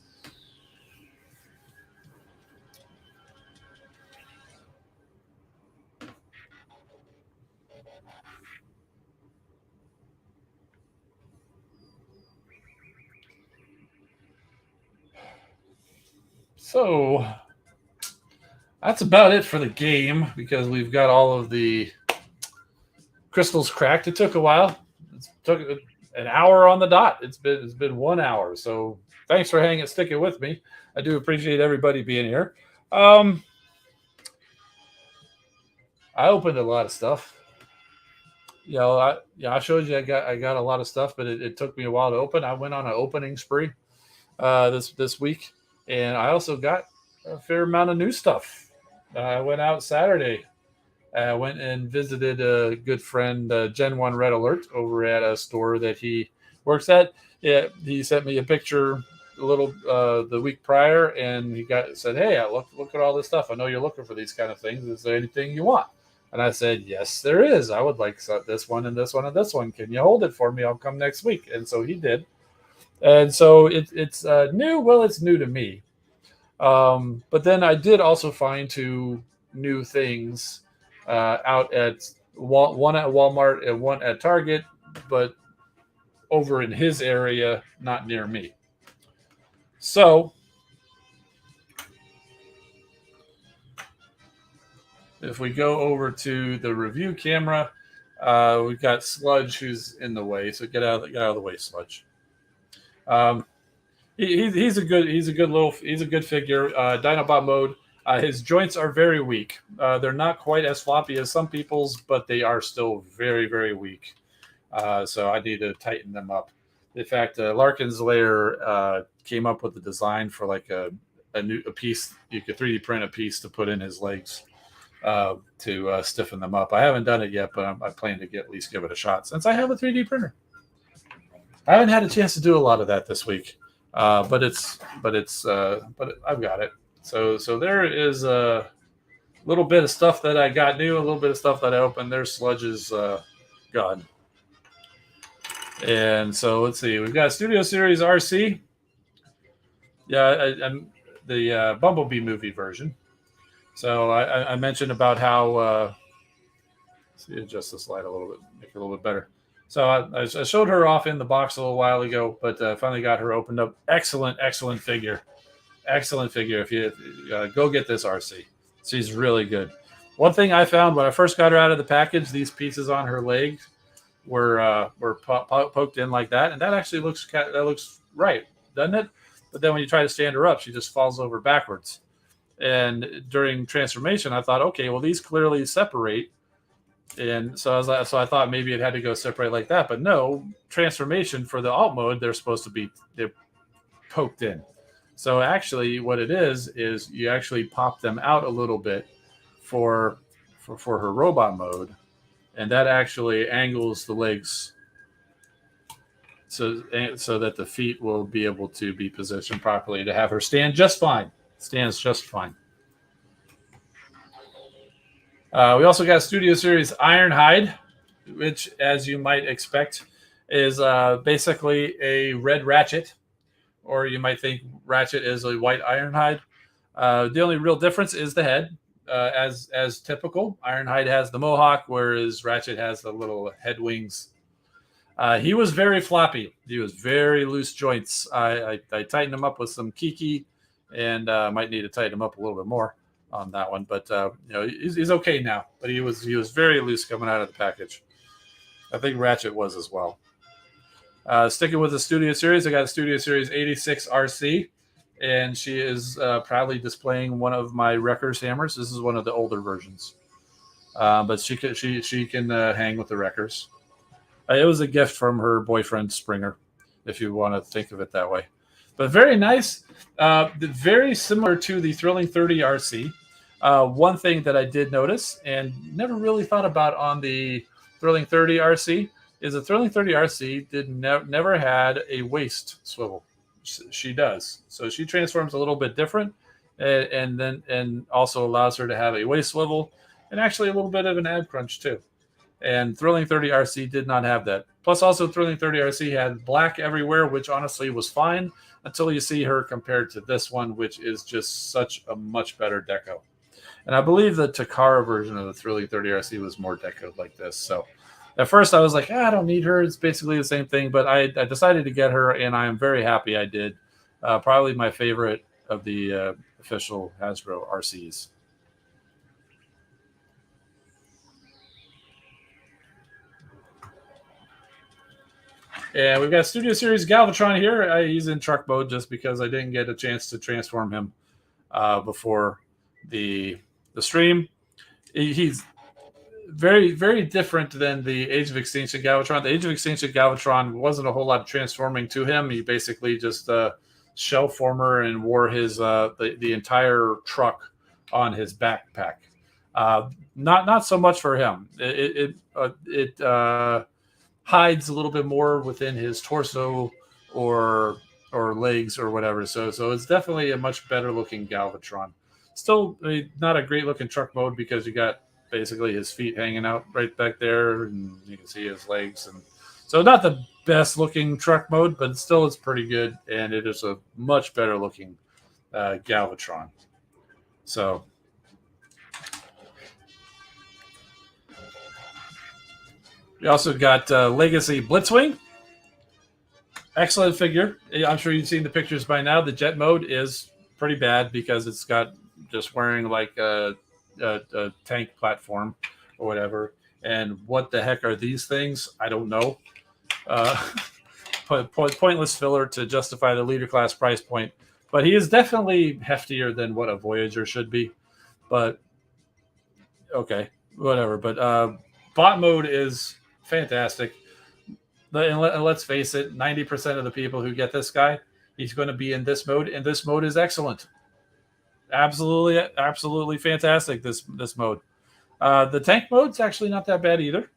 So that's about it for the game because we've got all of the crystals cracked. It took a while. It took an hour on the dot. It's been 1 hour. So thanks for sticking with me. I do appreciate everybody being here. I opened a lot of stuff. I showed you I got a lot of stuff, but it took me a while to open. I went on an opening spree this week, and I also got a fair amount of new stuff. I went out Saturday. I went and visited a good friend, Gen One Red Alert, over at a store that he works at. Yeah, he sent me a picture a little the week prior, and said, "Hey, look at all this stuff. I know you're looking for these kind of things. Is there anything you want?" And I said, "Yes, there is. I would like this one and this one and this one. Can you hold it for me? I'll come next week." And so he did. And so it's new. Well, it's new to me. But then I did also find two new things out at one at Walmart and one at Target, but over in his area, not near me. So if we go over to the review camera, we've got Sludge who's in the way. So get out of the way, Sludge. Um, he's a good figure. Dinobot mode. His joints are very weak. They're not quite as floppy as some people's, but they are still very, very weak. So I need to tighten them up. In fact, Larkin's Lair came up with a design for like a piece. You could 3D print a piece to put in his legs to stiffen them up. I haven't done it yet, but I plan to at least give it a shot since I have a 3D printer. I haven't had a chance to do a lot of that this week, but I've got it. So there is a little bit of stuff that I got new, a little bit of stuff that I opened. There's Sludge's gun. And so let's see. We've got Studio Series RC. Yeah, I'm the Bumblebee movie version. So I mentioned about how. Let's see, adjust the slide a little bit, make it a little bit better. So I showed her off in the box a little while ago, but finally got her opened up. Excellent figure. Excellent figure. If you go get this RC, she's really good. One thing I found when I first got her out of the package, these pieces on her legs were poked in like that, and that actually looks right, doesn't it? But then when you try to stand her up, she just falls over backwards. And during transformation, I thought, okay, well, these clearly separate. And so I thought maybe it had to go separate like that, but no. Transformation for the alt mode, they're poked in. So actually, what it is you actually pop them out a little bit for her robot mode, and that actually angles the legs so that the feet will be able to be positioned properly to have her stand just fine. Stands just fine. We also got Studio Series Ironhide, which, as you might expect, is basically a red Ratchet, or you might think Ratchet is a white Ironhide. The only real difference is the head. As typical, Ironhide has the mohawk, whereas Ratchet has the little head wings. He was very floppy. He was very loose joints. I tightened him up with some Kiki, and might need to tighten him up a little bit more on that one. But he's okay now. But he was very loose coming out of the package. I think Ratchet was as well. Sticking with the Studio Series, I got a Studio Series 86 RC, and she is proudly displaying one of my Wreckers hammers. This is one of the older versions, but she can hang with the Wreckers. It was a gift from her boyfriend Springer, if you want to think of it that way. But very nice, very similar to the Thrilling 30 RC. One thing that I did notice and never really thought about on the Thrilling 30 RC is the Thrilling 30 RC never had a waist swivel. She does. So she transforms a little bit different, and also allows her to have a waist swivel and actually a little bit of an ab crunch too. And Thrilling 30 RC did not have that. Plus, also Thrilling 30 RC had black everywhere, which honestly was fine until you see her compared to this one, which is just such a much better deco. And I believe the Takara version of the Thrilling 30 RC was more decoed like this. So at first I was like, I don't need her. It's basically the same thing. But I decided to get her, and I am very happy I did. Probably my favorite of the official Hasbro RCs. And we've got Studio Series Galvatron here. He's in truck mode just because I didn't get a chance to transform him before the stream. He's very, very different than the Age of Extinction Galvatron. The Age of Extinction Galvatron wasn't a whole lot of transforming to him. He basically just shell former and wore his the entire truck on his backpack. Not so much for him. It hides a little bit more within his torso or legs or whatever. So it's definitely a much better looking Galvatron. Still not a great looking truck mode because you got basically his feet hanging out right back there, and you can see his legs. And so not the best looking truck mode, but still it's pretty good, and it is a much better looking Galvatron. So we also got Legacy Blitzwing. Excellent figure. I'm sure you've seen the pictures by now. The jet mode is pretty bad because it's got just wearing like a tank platform or whatever. And what the heck are these things? I don't know. Uh, pointless filler to justify the leader class price point. But he is definitely heftier than what a Voyager should be. But okay, whatever. But bot mode is fantastic. And let's face it, 90% of the people who get this guy, he's going to be in this mode, and this mode is excellent. Absolutely, absolutely fantastic. This mode. The tank mode's actually not that bad either.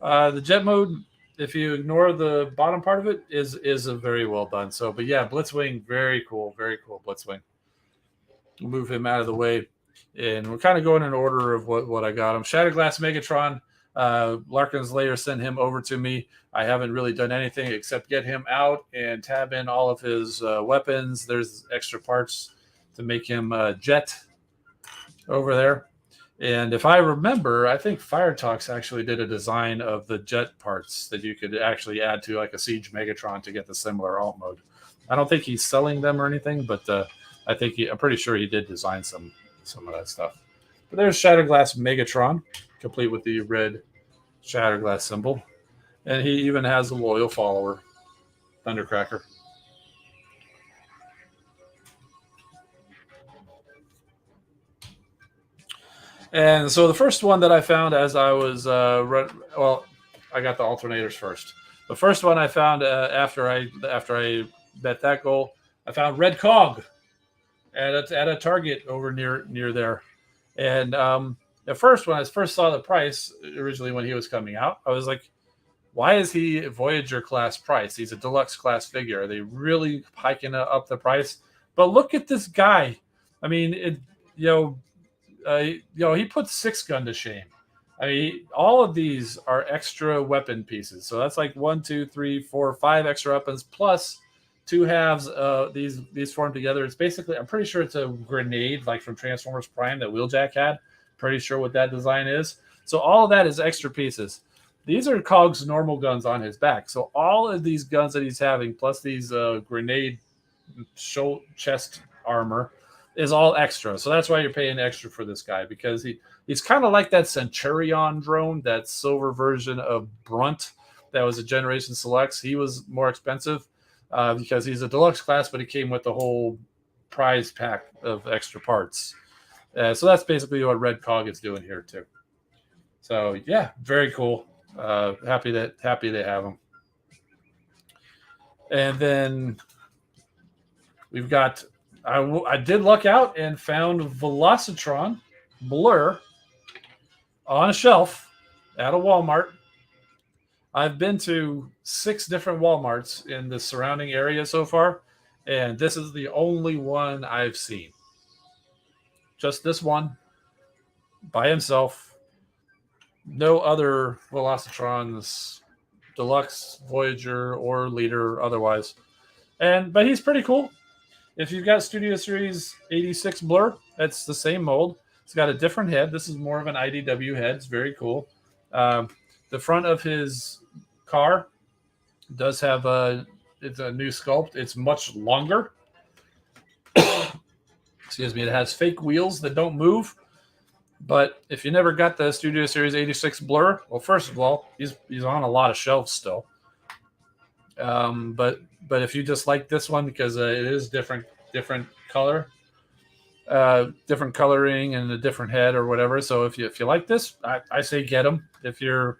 The jet mode, if you ignore the bottom part of it, is a very well done. So, but yeah, Blitzwing, very cool Blitzwing. We'll move him out of the way, and we're kind of going in order of what I got him. Shatterglass Megatron, Larkin's Lair sent him over to me. I haven't really done anything except get him out and tab in all of his weapons. There's extra parts to make him jet over there. And if I remember, I think Fire Talks actually did a design of the jet parts that you could actually add to like a Siege Megatron to get the similar alt mode. I don't think he's selling them or anything, but I'm pretty sure he did design some of that stuff. But there's Shatterglass Megatron, complete with the red Shatterglass symbol. And he even has a loyal follower, Thundercracker. And so the first one that I found as I was, I got the alternators first. The first one I found after I bet that goal, I found Red Cog at a Target over near there. And at first, when I first saw the price originally when he was coming out, I was like, why is he Voyager class price? He's a deluxe class figure. Are they really hiking up the price? But look at this guy. I mean, he put 6-gun to shame. I mean, all of these are extra weapon pieces. So that's like 1, 2, 3, 4, 5 extra weapons plus 2 halves. These form together. It's basically, I'm pretty sure it's a grenade like from Transformers Prime that Wheeljack had. Pretty sure what that design is. So all of that is extra pieces. These are Cog's normal guns on his back. So all of these guns that he's having, plus these grenade chest armor, is all extra. So that's why you're paying extra for this guy, because he's kind of like that Centurion drone, that silver version of Brunt that was a Generation Selects. He was more expensive because he's a deluxe class, but he came with the whole prize pack of extra parts. So that's basically what Red Cog is doing here too. So yeah, very cool. Happy they have him. And then we've got, I did luck out and found Velocitron Blur on a shelf at a Walmart. I've been to 6 different Walmarts in the surrounding area so far, and this is the only one I've seen. Just this one by himself. No other Velocitrons, Deluxe, Voyager, or Leader otherwise. But he's pretty cool. If you've got Studio Series 86 Blur, that's the same mold. It's got a different head. This is more of an IDW head. It's very cool. The front of his car does have it's a new sculpt. It's much longer. Excuse me. It has fake wheels that don't move. But if you never got the Studio Series 86 Blur, well, first of all, he's on a lot of shelves still. But if you just like this one because it is different color, different coloring and a different head or whatever. So if you like this, I say get him. If you're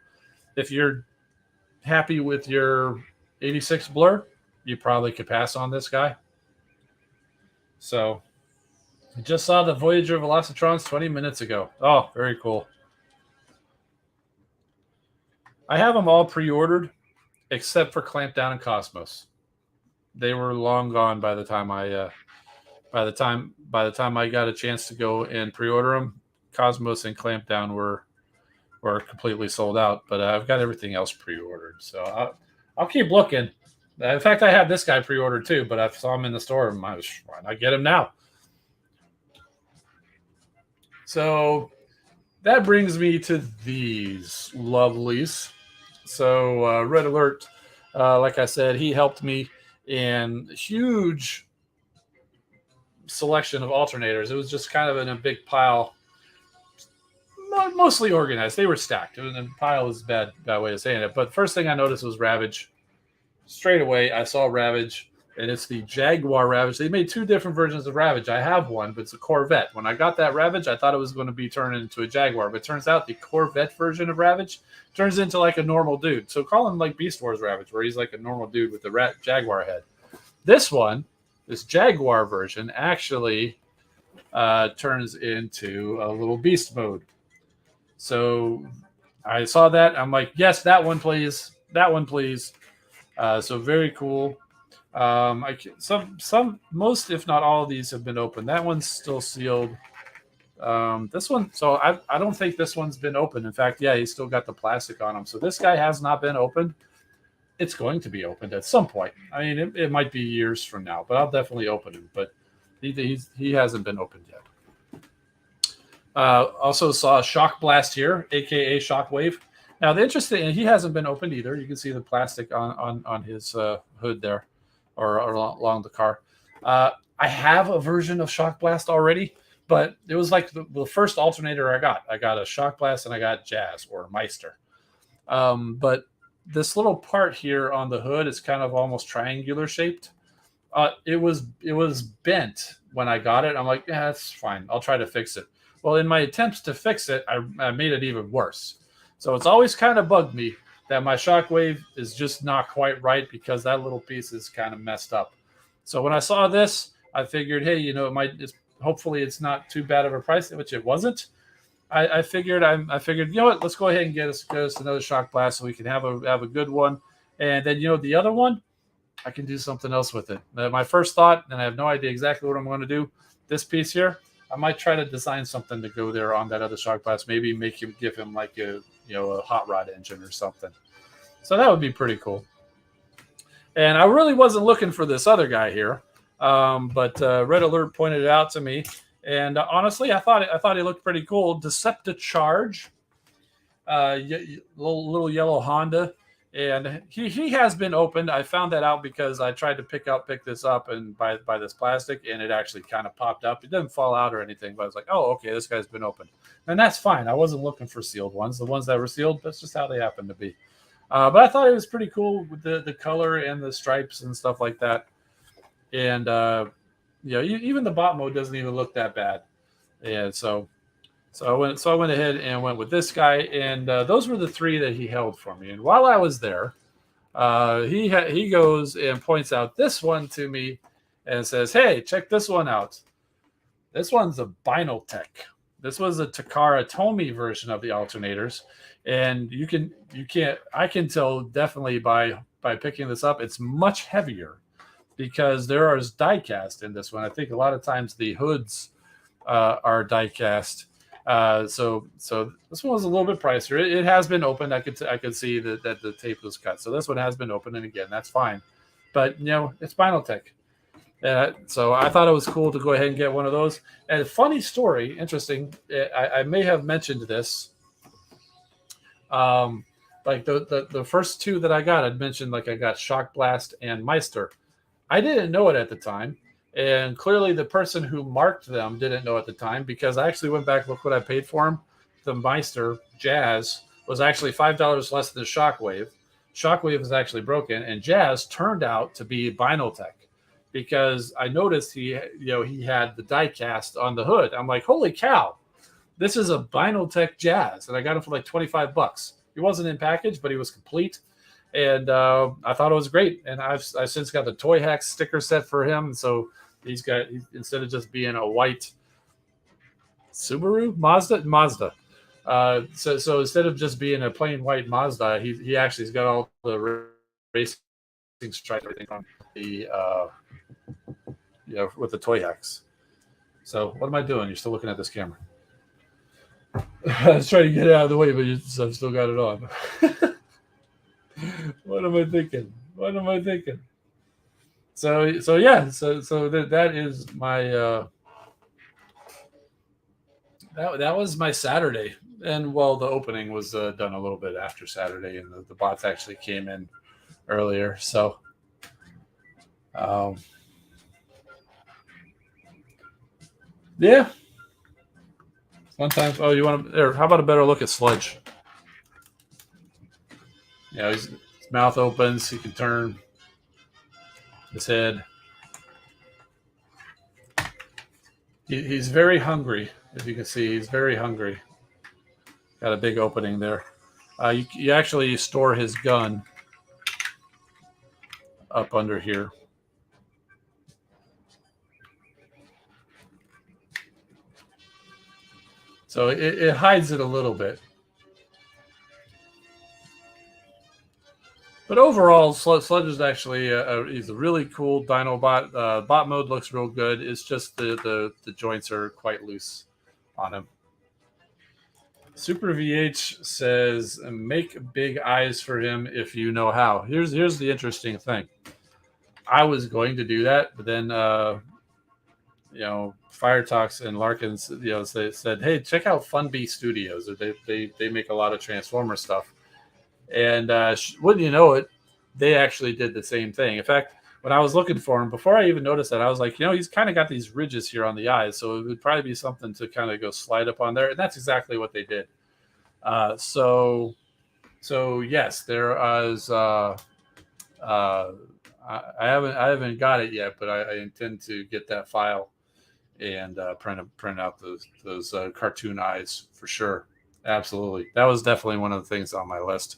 happy with your 86 Blur, you probably could pass on this guy. So I just saw the Voyager Velocitrons 20 minutes ago. Oh, very cool. I have them all pre-ordered except for Clampdown and Cosmos. They were long gone by the time I got a chance to go and pre-order them. Cosmos and Clampdown were completely sold out, but I've got everything else pre-ordered. So I'll keep looking. In fact, I had this guy pre-ordered too, but I saw him in the store and I was, why not get him now? So that brings me to these lovelies. So Red Alert, like I said, he helped me in huge selection of alternators. It was just kind of in a big pile mostly organized. They were stacked. And the pile is a bad way of saying it. But first thing I noticed was Ravage. Straight away, I saw Ravage, and it's the Jaguar Ravage. They made two different versions of Ravage. I have one, but it's a Corvette. When I got that Ravage, I thought it was going to be turned into a Jaguar, but it turns out the Corvette version of Ravage turns into like a normal dude. So call him like Beast Wars Ravage, where he's like a normal dude with the Jaguar head. This one, this Jaguar version, actually turns into a little beast mode. So I saw that. I'm like, yes, that one, please. That one, please. So very cool. Most, if not all of these have been open. That one's still sealed. This one, so I don't think this one's been opened. In fact, yeah, he's still got the plastic on him. So this guy has not been opened. It's going to be opened at some point. I mean, it might be years from now, but I'll definitely open him. But he hasn't been opened yet. Also saw Shock Blast here, aka Shockwave. Now the interesting, he hasn't been opened either. You can see the plastic on his hood there, or along the car. I have a version of Shock Blast already, but it was like the first alternator I got. I got a Shock Blast and I got Jazz or Meister. But this little part here on the hood is kind of almost triangular shaped. It was bent when I got it. I'm like, yeah, that's fine. I'll try to fix it. Well, in my attempts to fix it, I made it even worse. So it's always kind of bugged me that my Shockwave is just not quite right because that little piece is kind of messed up. So when I saw this, I figured, hey, hopefully it's not too bad of a price, which it wasn't. I figured, you know what? Let's go ahead and get us another Shock Blast so we can have a good one. And then the other one, I can do something else with it. My first thought, and I have no idea exactly what I'm going to do. This piece here, I might try to design something to go there on that other Shock Blast. Maybe give him like a hot rod engine or something. So that would be pretty cool. And I really wasn't looking for this other guy here, but Red Alert pointed it out to me. And honestly, I thought he looked pretty cool. Decepticharge, little yellow Honda, and he has been opened. I found that out because I tried to pick this up and buy this plastic, and it actually kind of popped up. It didn't fall out or anything, but I was like, oh, okay, this guy's been opened, and that's fine. I wasn't looking for sealed ones. The ones that were sealed, that's just how they happen to be. But I thought it was pretty cool with the color and the stripes and stuff like that, and even the bot mode doesn't even look that bad. And so I went ahead and went with this guy, and those were the three that he held for me. And while I was there, he goes and points out this one to me and says, "Hey, check this one out. This one's a Binotech. This was a Takara Tomy version of the alternators, and I can tell definitely by picking this up, it's much heavier because there is die cast in this one. I think a lot of times the hoods are die cast." So this one was a little bit pricier. It has been opened. I could see that the tape was cut. So this one has been opened, and again, that's fine. But it's Binotech. So I thought it was cool to go ahead and get one of those. And funny story, interesting. I may have mentioned this. Like the first two that I got, I'd mentioned like I got Shock Blast and Meister. I didn't know it at the time. And clearly the person who marked them didn't know at the time because I actually went back, look what I paid for him. The Meister Jazz was actually $5 less than Shockwave. Shockwave is actually broken, and Jazz turned out to be Binotech because I noticed he had the die cast on the hood. I'm like, holy cow, this is a Binotech Jazz, and I got him for like $25. He wasn't in package, but he was complete. And I thought it was great. And I've since got the Toy Hacks sticker set for him. So instead of just being a white Mazda. So instead of just being a plain white Mazda, he actually's got all the racing stripes and everything on the with the Toy Hacks. So what am I doing? You're still looking at this camera. I was trying to get it out of the way, but I've still got it on. What am I thinking? So yeah, so that is my that was my Saturday, and well, the opening was done a little bit after Saturday, and the bots actually came in earlier. So, yeah. One time. Oh, you want to? There. How about a better look at Sludge? Yeah, his mouth opens. He can turn his head. He's very hungry. As you can see, he's very hungry. Got a big opening there. You actually store his gun up under here. So it hides it a little bit. But overall, Sludge is actually he's a really cool Dinobot. Bot mode looks real good. It's just the joints are quite loose on him. Super VH says, make big eyes for him if you know how. Here's the interesting thing. I was going to do that, but then Fire Talks and Larkins, they said, hey, check out Funbee Studios. They make a lot of Transformer stuff. And wouldn't you know it, they actually did the same thing. In fact, when I was looking for him, before I even noticed that, I was like, he's kind of got these ridges here on the eyes, so it would probably be something to kind of go slide up on there. And that's exactly what they did. So yes, there is. I haven't got it yet, but I intend to get that file and print out those cartoon eyes for sure. Absolutely, that was definitely one of the things on my list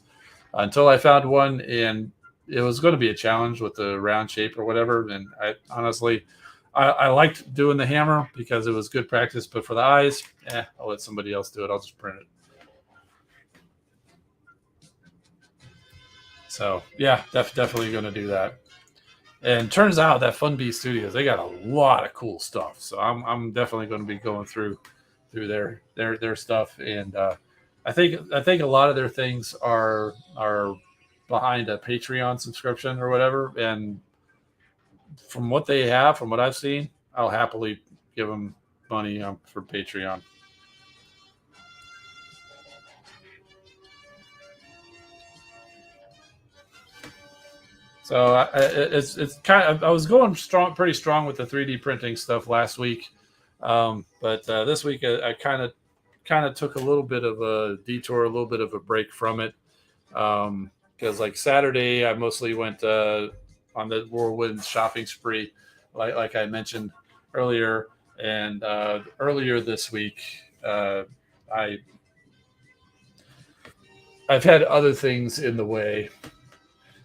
until I found one, and it was going to be a challenge with the round shape or whatever. And I honestly, I liked doing the hammer because it was good practice, but for the eyes, I'll let somebody else do it. I'll just print it. So yeah, definitely going to do that. And turns out that Funbee Studios, they got a lot of cool stuff. So I'm definitely going to be going through their stuff, and I think a lot of their things are behind a Patreon subscription or whatever. And from what they have, from what I've seen, I'll happily give them money for Patreon. So it's kind of, I was going pretty strong with the 3D printing stuff last week, but this week I kind of took a little bit of a detour, a little bit of a break from it, because like Saturday I mostly went on the whirlwind shopping spree, like I mentioned earlier, and earlier this week I've had other things in the way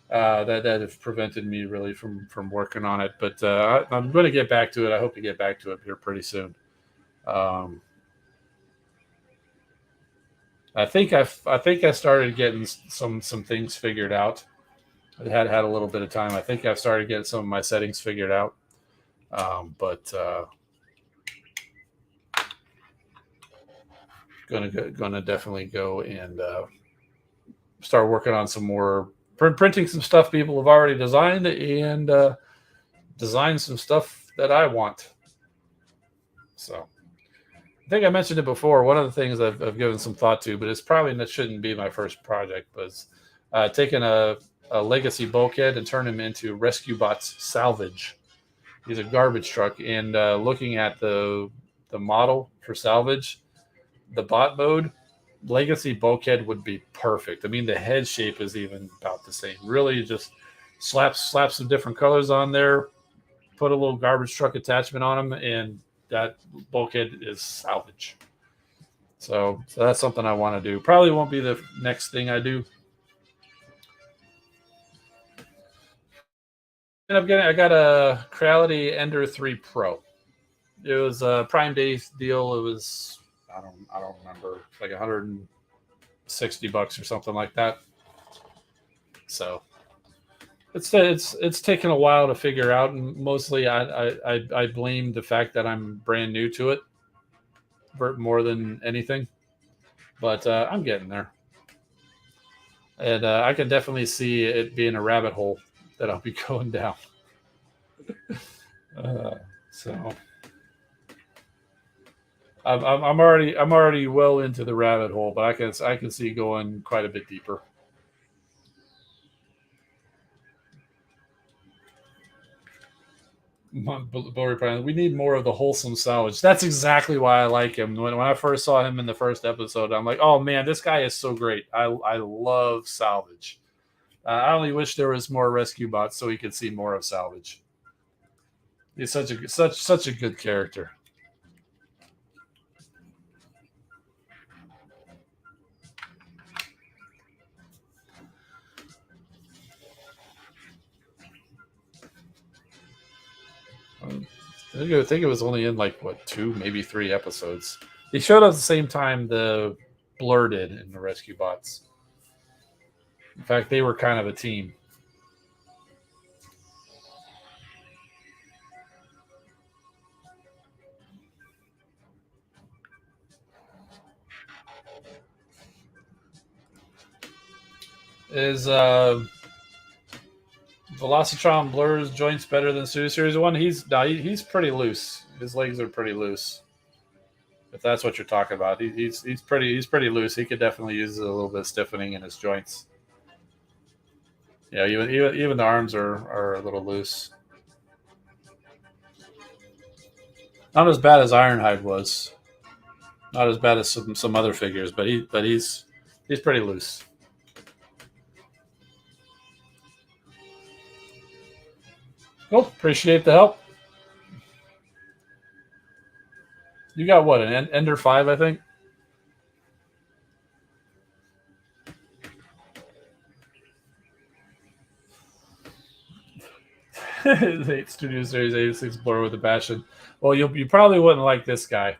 that have prevented me really from working on it. But I'm going to get back to it. I hope to get back to it here pretty soon. I think I started getting some things figured out. I had a little bit of time. I think I've started getting some of my settings figured out. But gonna definitely go and start working on some more printing some stuff people have already designed, and design some stuff that I want. So I think I mentioned it before. One of the things I've given some thought to, but it's probably that shouldn't be my first project, was taking a legacy bulkhead and turn him into Rescue Bots Salvage. He's a garbage truck, and looking at the model for salvage, the bot mode, legacy bulkhead would be perfect. I mean, the head shape is even about the same. Really, just slap some different colors on there, put a little garbage truck attachment on them, and that bulkhead is salvage. So that's something I want to do. Probably won't be the next thing I do. And I got a Creality Ender 3 Pro. It was a Prime Day deal. It was I don't remember, like $160 or something like that. So it's taken a while to figure out, and mostly I blame the fact that I'm brand new to it more than anything. But I'm getting there, and I can definitely see it being a rabbit hole that I'll be going down. So I'm already well into the rabbit hole, but I can see going quite a bit deeper. We need more of the wholesome salvage. That's exactly why I like him. When I first saw him in the first episode, I'm like, oh man, this guy is so great. I love salvage. I only wish there was more rescue bots so we could see more of salvage. He's such a good character. I think it was only in like what 2, maybe 3 episodes. He showed up at the same time the Blur did in the Rescue Bots. In fact, they were kind of a team. Is Velocitron Blur's joints better than Super Series 1? He's pretty loose. His legs are pretty loose. If that's what you're talking about, he's pretty loose. He could definitely use a little bit of stiffening in his joints. Yeah, even the arms are a little loose. Not as bad as Ironhide was. Not as bad as some other figures, but he's pretty loose. Cool. Appreciate the help. You got what, an Ender 5, I think? The 8 Studio Series 86 Blur with a passion. Well, you probably wouldn't like this guy.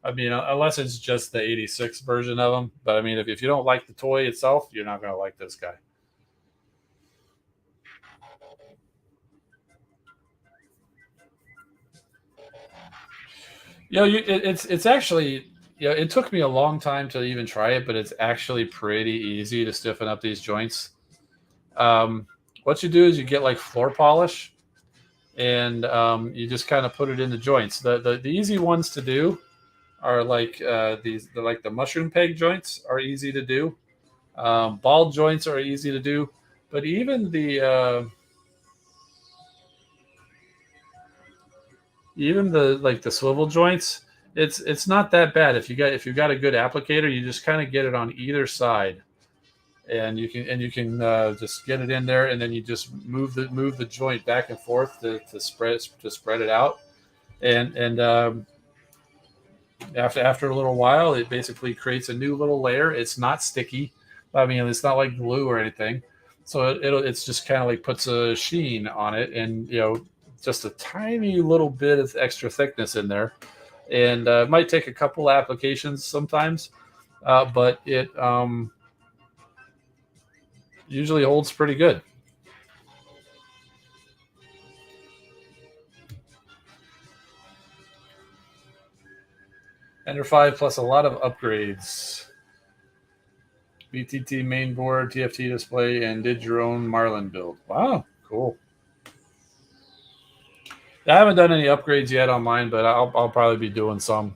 I mean, unless it's just the 86 version of him. But I mean, if you don't like the toy itself, you're not going to like this guy. It's actually, it took me a long time to even try it, but it's actually pretty easy to stiffen up these joints. What you do is you get like floor polish, and you just kind of put it in the joints. The easy ones to do are like the mushroom peg joints are easy to do. Ball joints are easy to do, but even the like the swivel joints, it's not that bad. If you got a good applicator, you just kind of get it on either side, and you can just get it in there, and then you just move the joint back and forth to spread it out, and after a little while, it basically creates a new little layer. It's not sticky. I mean, it's not like glue or anything. So it's just kind of like puts a sheen on it, and just a tiny little bit of extra thickness in there, and it might take a couple applications sometimes, but it usually holds pretty good. Ender 5 plus a lot of upgrades. BTT mainboard, TFT display, and did your own Marlin build. Wow, cool. I haven't done any upgrades yet on mine, but I'll probably be doing some.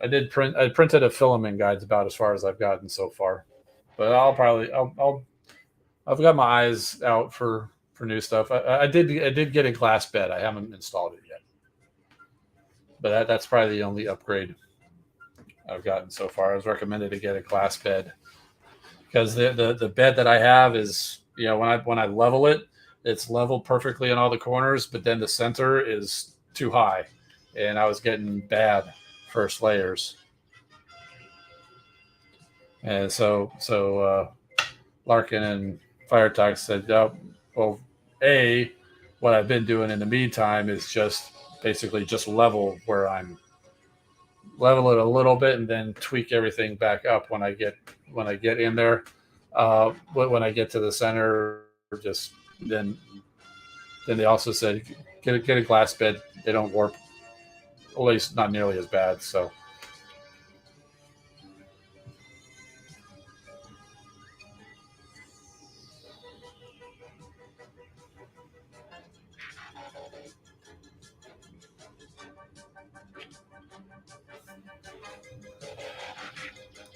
I printed a filament guide. It's about as far as I've gotten so far, but I've got my eyes out for new stuff. I did get a glass bed. I haven't installed it yet, but that's probably the only upgrade I've gotten so far. I was recommended to get a glass bed because the bed that I have is, when I level it, it's leveled perfectly in all the corners, but then the center is too high, and I was getting bad first layers. And so Larkin and Firetalk said, oh, well, what I've been doing in the meantime is just basically just level where I'm level it a little bit and then tweak everything back up when I get in there. When I get to the center, just then they also said get a glass bed. They don't warp, at least not nearly as bad. So.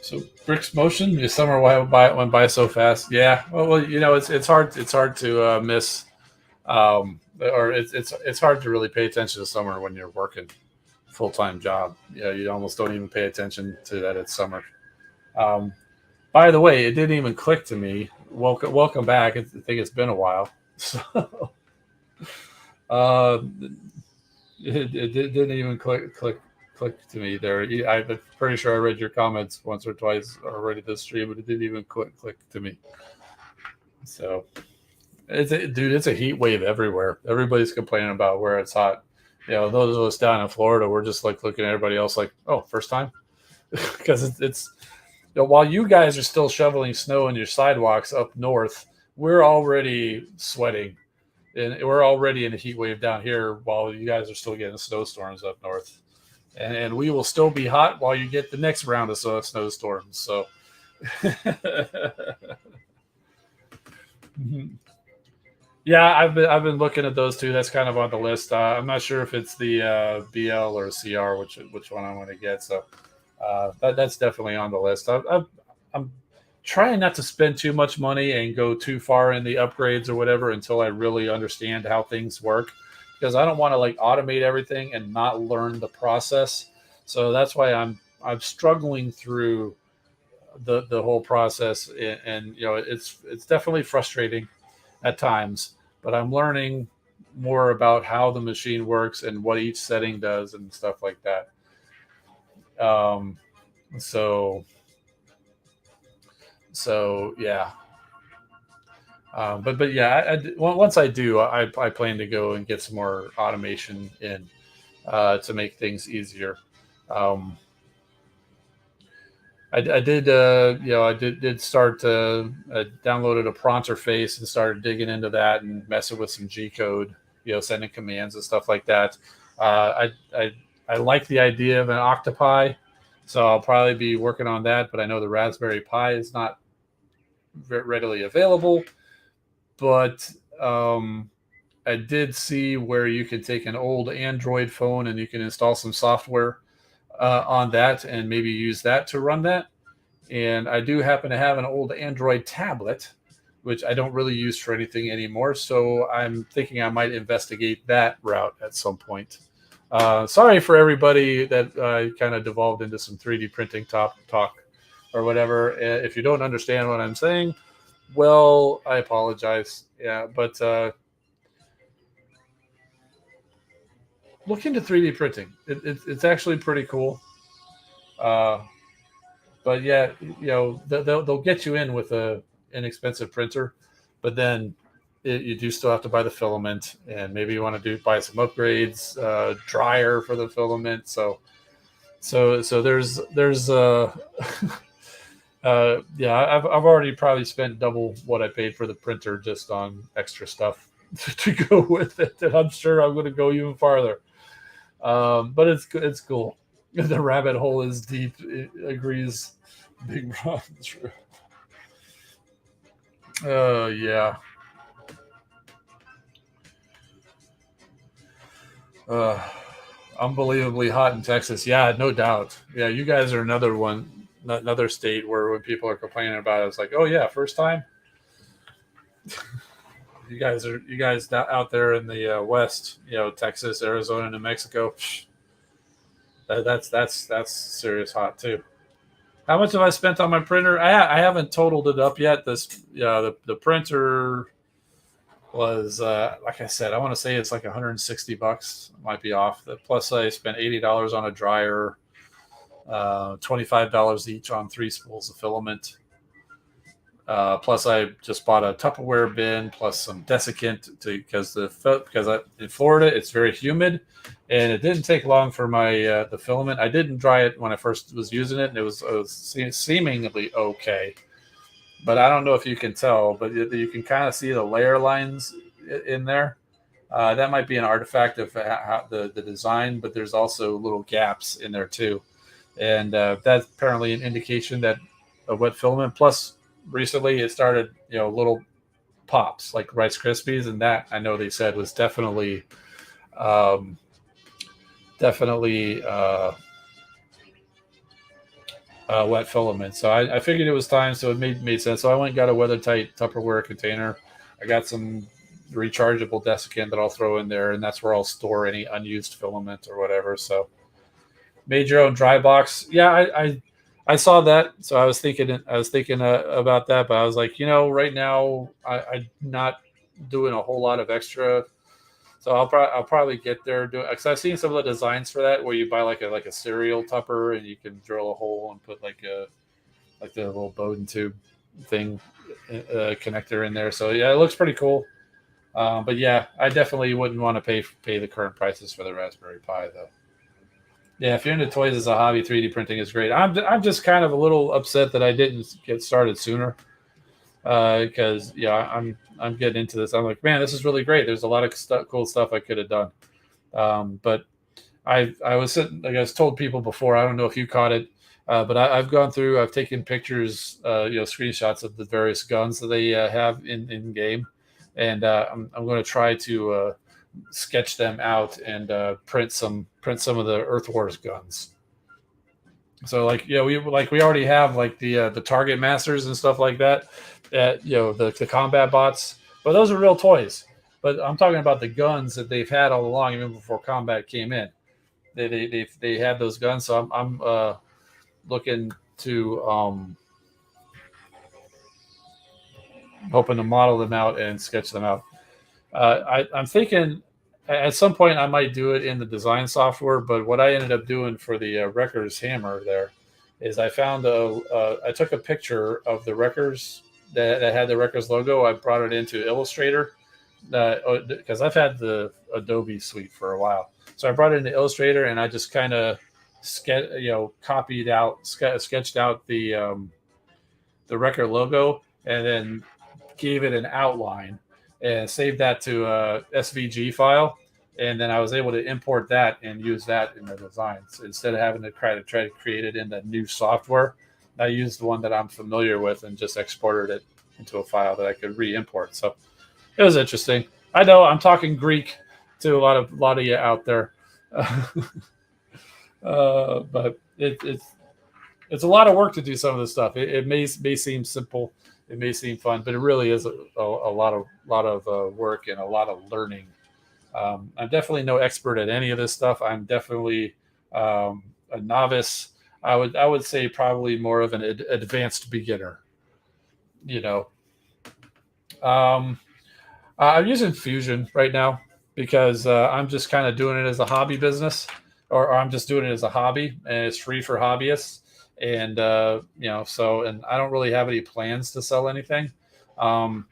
So Brick's motion is summer why it went by so fast. Yeah, well, it's hard to miss or it's hard to really pay attention to summer when you're working full time job. You almost don't even pay attention to that it's summer. Um, by the way, it didn't even click to me. Welcome back. I think it's been a while. So, uh, it didn't even click to me there. I'm pretty sure I read your comments once or twice already this stream, but it didn't even click to me. So dude, it's a heat wave everywhere. Everybody's complaining about where it's hot. Those of us down in Florida, we're just like looking at everybody else like, oh, first time, because it's while you guys are still shoveling snow in your sidewalks up north, we're already sweating and we're already in a heat wave down here while you guys are still getting snowstorms up north. And we will still be hot while you get the next round of snowstorms. So, yeah, I've been looking at those two. That's kind of on the list. I'm not sure if it's the BL or CR, which one I want to get. So that's definitely on the list. I'm trying not to spend too much money and go too far in the upgrades or whatever until I really understand how things work, because I don't want to like automate everything and not learn the process. So that's why I'm struggling through the whole process, and it's definitely frustrating at times, but I'm learning more about how the machine works and what each setting does and stuff like that. Um, so yeah. But yeah, once I do, I plan to go and get some more automation in to make things easier. Um, I did, I did start. I downloaded a Pronter face and started digging into that and messing with some G code, sending commands and stuff like that. I like the idea of an Octopi, so I'll probably be working on that. But I know the Raspberry Pi is not readily available. But I did see where you can take an old Android phone and you can install some software on that and maybe use that to run that. And I do happen to have an old Android tablet, which I don't really use for anything anymore. So I'm thinking I might investigate that route at some point. Sorry for everybody that kind of devolved into some 3D printing talk or whatever. If you don't understand what I'm saying, well, I apologize. Yeah, but look into 3D printing. It's actually pretty cool. Uh, but yeah, they'll get you in with a inexpensive printer, but then you do still have to buy the filament, and maybe you want to buy some upgrades, dryer for the filament. So there's yeah, I've already probably spent double what I paid for the printer just on extra stuff to go with it, and I'm sure I'm going to go even farther. But it's cool. The rabbit hole is deep. It agrees. Big Ron. Yeah. Uh, Unbelievably hot in Texas. Yeah, no doubt. Yeah, you guys are another state where when people are complaining about it, it's like, oh yeah, first time. You guys out there in the West, Texas, Arizona, New Mexico. That's serious hot too. How much have I spent on my printer? I haven't totaled it up yet. The printer was like I said, I want to say it's like $160. Might be off. Plus, I spent $80 on a dryer, $25 each on 3 spools of filament. Plus, I just bought a Tupperware bin plus some desiccant because in Florida it's very humid, and it didn't take long for my the filament. I didn't dry it when I first was using it, and it was seemingly okay. But I don't know if you can tell, but you can kind of see the layer lines in there. That might be an artifact of the design, but there's also little gaps in there too, and that's apparently an indication that a wet filament. Plus, recently it started, little pops like Rice Krispies, and that I know they said was definitely, um, definitely wet filament. So I figured it was time, so it made sense. So I went and got a weather tight Tupperware container. I got some rechargeable desiccant that I'll throw in there, and that's where I'll store any unused filament or whatever. So made your own dry box. Yeah, I saw that, so I was thinking about that, but I was like, right now I'm not doing a whole lot of extra, so I'll probably get there doing because I've seen some of the designs for that where you buy like a cereal tupper and you can drill a hole and put like the little Bowden tube thing connector in there. So yeah, it looks pretty cool. But yeah, I definitely wouldn't want to pay the current prices for the Raspberry Pi though. Yeah, if you're into toys as a hobby, 3D printing is great. I'm just kind of a little upset that I didn't get started sooner because yeah, I'm getting into this. I'm like, man, this is really great. There's a lot of cool stuff I could have done. But I was sitting, like I was told people before. I don't know if you caught it, but I've gone through. I've taken pictures, screenshots of the various guns that they have in game, and I'm going to try to sketch them out and print some of the Earth Wars guns. So like we already have like the target masters and stuff like that, the combat bots, but those are real toys. But I'm talking about the guns that they've had all along, even before combat came in. They had those guns, so I'm looking to hoping to model them out and sketch them out. I'm thinking at some point I might do it in the design software, but what I ended up doing for the Wrecker's hammer there is I took a picture of the Wreckers that had the Wreckers logo. I brought it into Illustrator because I've had the Adobe suite for a while. So I brought it into Illustrator and I just kind of sketched out the Wrecker logo and then gave it an outline and saved that to a SVG file. And then I was able to import that and use that in the designs instead of having to try to create it in the new software. I used the one that I'm familiar with and just exported it into a file that I could re-import. So it was interesting. I know I'm talking Greek to a lot of you out there, but it's a lot of work to do some of this stuff. It may seem simple, it may seem fun, but it really is a lot of work and a lot of learning. I'm definitely no expert at any of this stuff. I'm definitely a novice. I would say probably more of an advanced beginner. You know, um, I'm using Fusion right now because I'm just kind of doing it as a hobby business, or I'm just doing it as a hobby, and it's free for hobbyists. And and I don't really have any plans to sell anything. Um,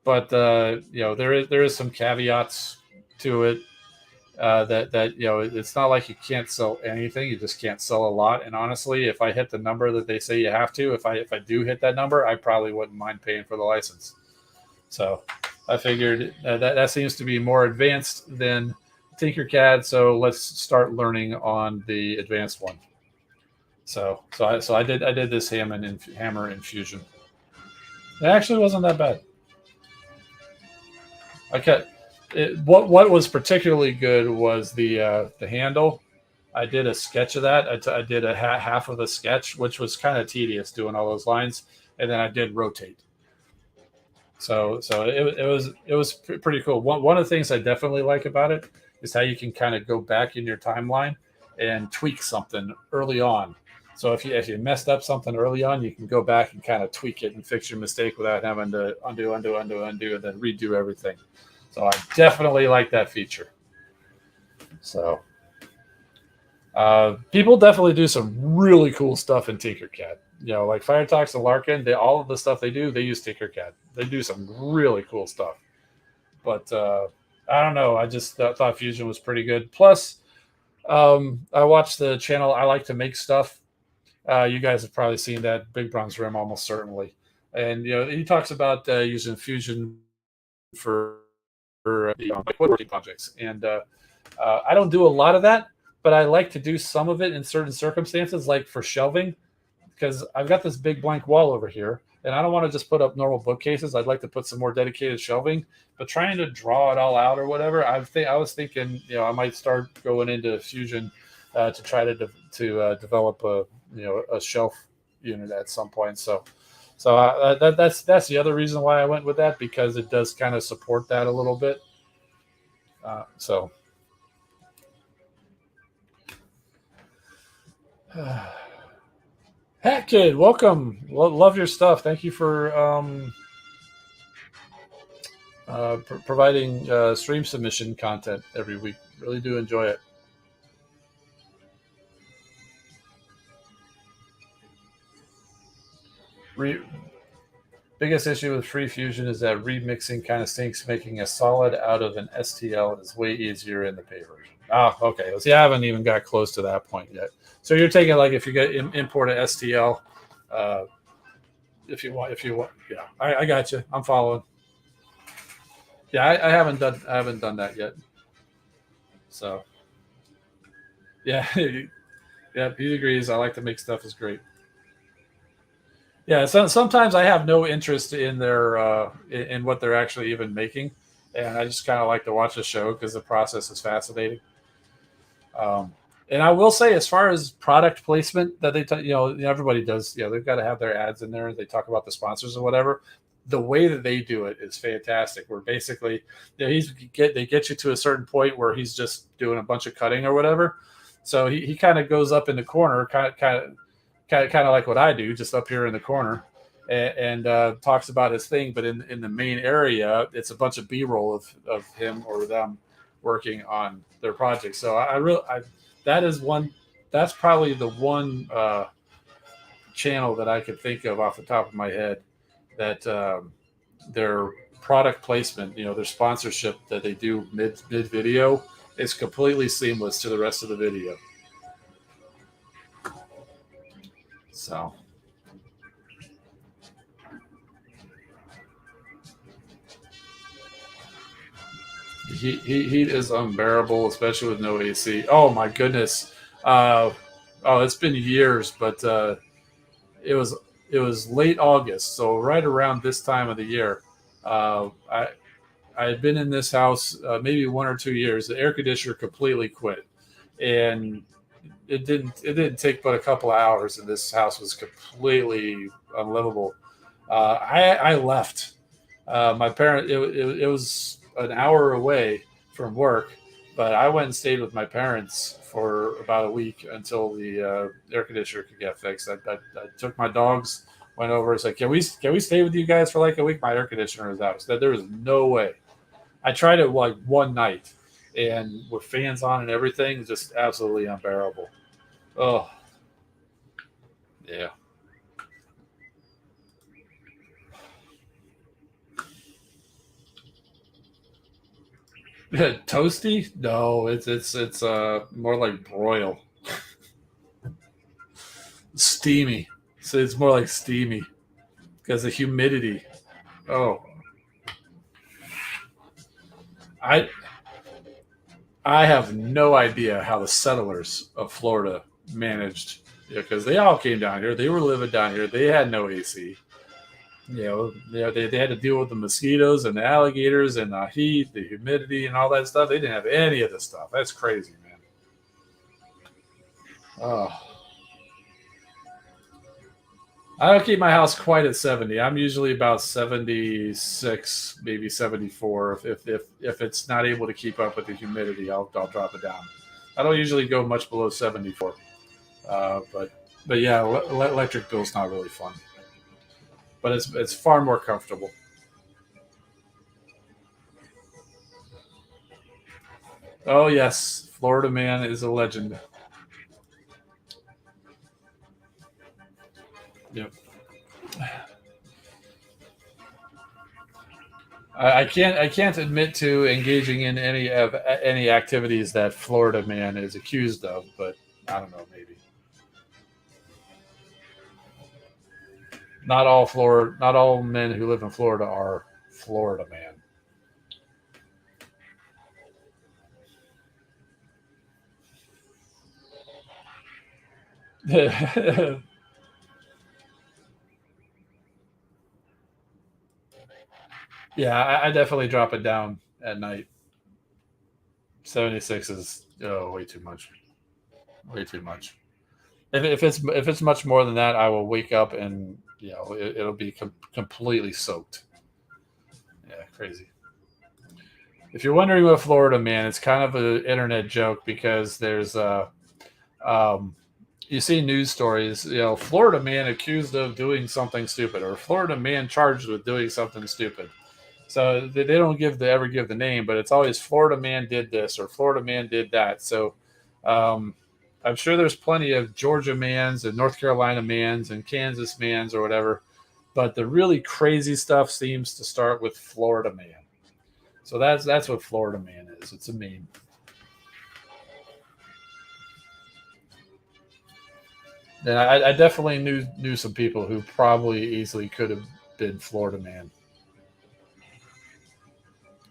but there is some caveats to it that it's not like you can't sell anything. You just can't sell a lot. And honestly, if I hit the number that they say you have to, if I do hit that number, I probably wouldn't mind paying for the license. So I figured that seems to be more advanced than Tinkercad. So let's start learning on the advanced one. So I did this hammer in Fusion. It actually wasn't that bad. Okay, what was particularly good was the handle. I did a sketch of that. I did a half of the sketch, which was kind of tedious doing all those lines, and then I did rotate. So it was pretty cool. One of the things I definitely like about it is how you can kind of go back in your timeline and tweak something early on. So if you messed up something early on, you can go back and kind of tweak it and fix your mistake without having to undo, and then redo everything. So I definitely like that feature. So people definitely do some really cool stuff in Tinkercad. Like Firetox and Larkin, all of the stuff they do, they use Tinkercad. They do some really cool stuff. But I don't know. I just thought Fusion was pretty good. Plus, I watched the channel I Like to Make Stuff. You guys have probably seen that, Big Bronze Rim, almost certainly. And he talks about using Fusion for woodworking projects. And I don't do a lot of that, but I like to do some of it in certain circumstances, like for shelving, because I've got this big blank wall over here, and I don't want to just put up normal bookcases. I'd like to put some more dedicated shelving. But trying to draw it all out or whatever, I was thinking, I might start going into Fusion to try to develop a shelf unit at some point. So So that's the other reason why I went with that, because it does kind of support that a little bit. So Hat Kid, welcome. Love your stuff. Thank you for providing stream submission content every week. Really do enjoy it. Re- Biggest issue with Free Fusion is that remixing kind of stinks. Making a solid out of an STL is way easier in the pay version. Ah, okay. See, I haven't even got close to that point yet. So you're taking, like, if you get import a STL, uh, if you want, yeah, I got you. I'm following. Yeah, I haven't done that yet. So yeah, yeah, he agrees. I like to make stuff is great. Yeah, so sometimes I have no interest in their in what they're actually even making, and I just kind of like to watch the show because the process is fascinating. Um, and I will say, as far as product placement that everybody does, they've got to have their ads in there. They talk about the sponsors or whatever. The way that they do it is fantastic. Where basically, they get you to a certain point where he's just doing a bunch of cutting or whatever. So he kind of goes up in the corner, kind of like what I do, just up here in the corner, and talks about his thing. But in the main area, it's a bunch of B-roll of him or them working on their project. So that is one. That's probably the one channel that I could think of off the top of my head that their product placement, their sponsorship that they do mid video is completely seamless to the rest of the video. So heat is unbearable, especially with no AC. Oh my goodness. It's been years, but it was it was late August, so right around this time of the year. I had been in this house maybe 1 or 2 years. The air conditioner completely quit, and it didn't take but a couple of hours, and this house was completely unlivable. I left. My parent it was an hour away from work, but I went and stayed with my parents for about a week until the air conditioner could get fixed. I took my dogs, went over and said, can we stay with you guys for like a week? My air conditioner is out. So there was no way. I tried it like one night, and with fans on and everything, just absolutely unbearable. Oh yeah. Toasty? No, it's more like broil. Steamy. So it's more like steamy because the humidity. Oh, I I have no idea how the settlers of Florida managed, because they all came down here. They were living down here. They had no AC. They had to deal with the mosquitoes and the alligators and the heat, the humidity, and all that stuff. They didn't have any of this stuff. That's crazy, man. Oh, I don't keep my house quite at 70. I'm usually about 76, maybe 74. If it's not able to keep up with the humidity, I'll drop it down. I don't usually go much below 74. But yeah, electric bill's not really fun, but it's far more comfortable. Oh yes, Florida man is a legend. Yep. I can't admit to engaging in any activities that Florida man is accused of, but I don't know, maybe not all men who live in Florida are Florida man. Yeah, I definitely drop it down at night. 76 is way too much. Way too much. If it's much more than that, I will wake up and it'll be completely soaked. Yeah, crazy. If you're wondering what Florida man, it's kind of an internet joke because there's um, you see news stories, Florida man accused of doing something stupid or Florida man charged with doing something stupid. So they don't ever give the name, but it's always Florida man did this or Florida man did that. So um, I'm sure there's plenty of Georgia mans and North Carolina mans and Kansas mans or whatever, but the really crazy stuff seems to start with Florida man. So that's what Florida man is. It's a meme. And I definitely knew some people who probably easily could have been Florida man.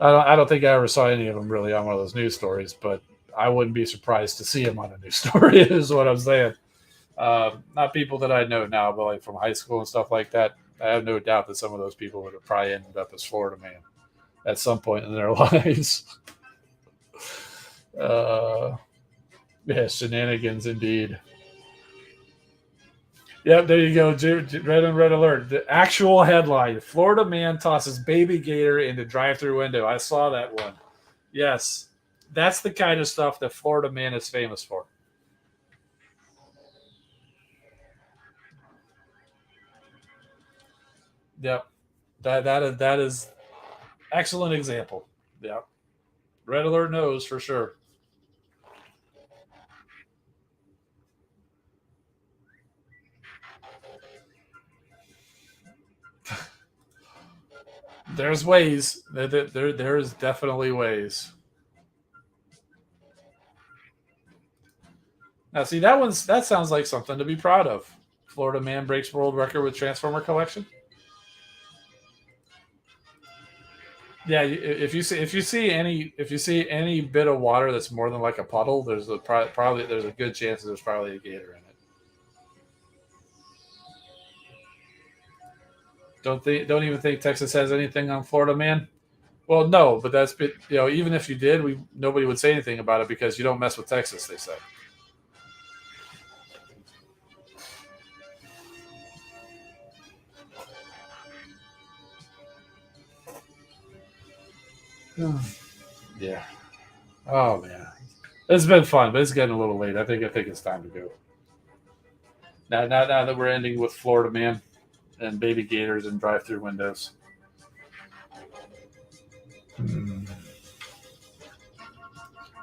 I don't think I ever saw any of them really on one of those news stories, but I wouldn't be surprised to see them on a news story. Is what I'm saying. Not people that I know now, but like from high school and stuff like that. I have no doubt that some of those people would have probably ended up as Florida man at some point in their lives. Uh, yeah, shenanigans indeed. Yep, there you go. Red and red alert. The actual headline: Florida man tosses baby gator into drive-through window. I saw that one. Yes, that's the kind of stuff that Florida man is famous for. Yep, that is excellent example. Yep, red alert knows for sure. There's ways. There is definitely ways. Now, see that sounds like something to be proud of. Florida man breaks world record with Transformer collection. Yeah, if you see any bit of water that's more than like a puddle, probably there's a good chance that there's probably a gator in it. Don't even think Texas has anything on Florida man. Well, no, but even if you did, we nobody would say anything about it because you don't mess with Texas. They say. Yeah. Oh man, it's been fun, but it's getting a little late. I think it's time to go. Now that we're ending with Florida man and baby gators and drive-through windows. Hmm.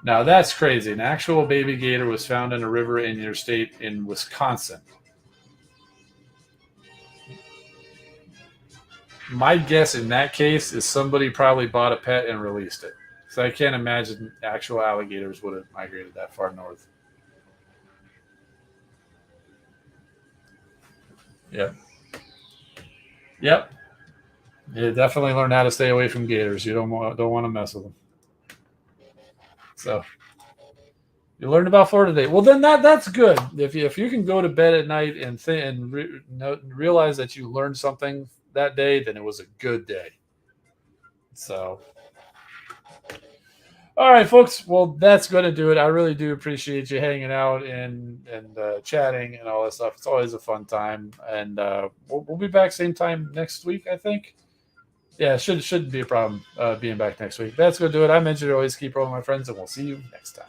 Now that's crazy. An actual baby gator was found in a river in your state in Wisconsin. My guess in that case is somebody probably bought a pet and released it. So I can't imagine actual alligators would have migrated that far north. Yep. Yep. You definitely learn how to stay away from gators. You don't want to mess with them. So you learned about Florida today. Well, then that's good. If you can go to bed at night and realize that you learned something that day, then it was a good day. So, all right, folks. Well, that's going to do it. I really do appreciate you hanging out and chatting and all that stuff. It's always a fun time, and we'll be back same time next week. I think. Yeah, shouldn't be a problem being back next week. That's going to do it. I mentioned always keep rolling, my friends, and we'll see you next time.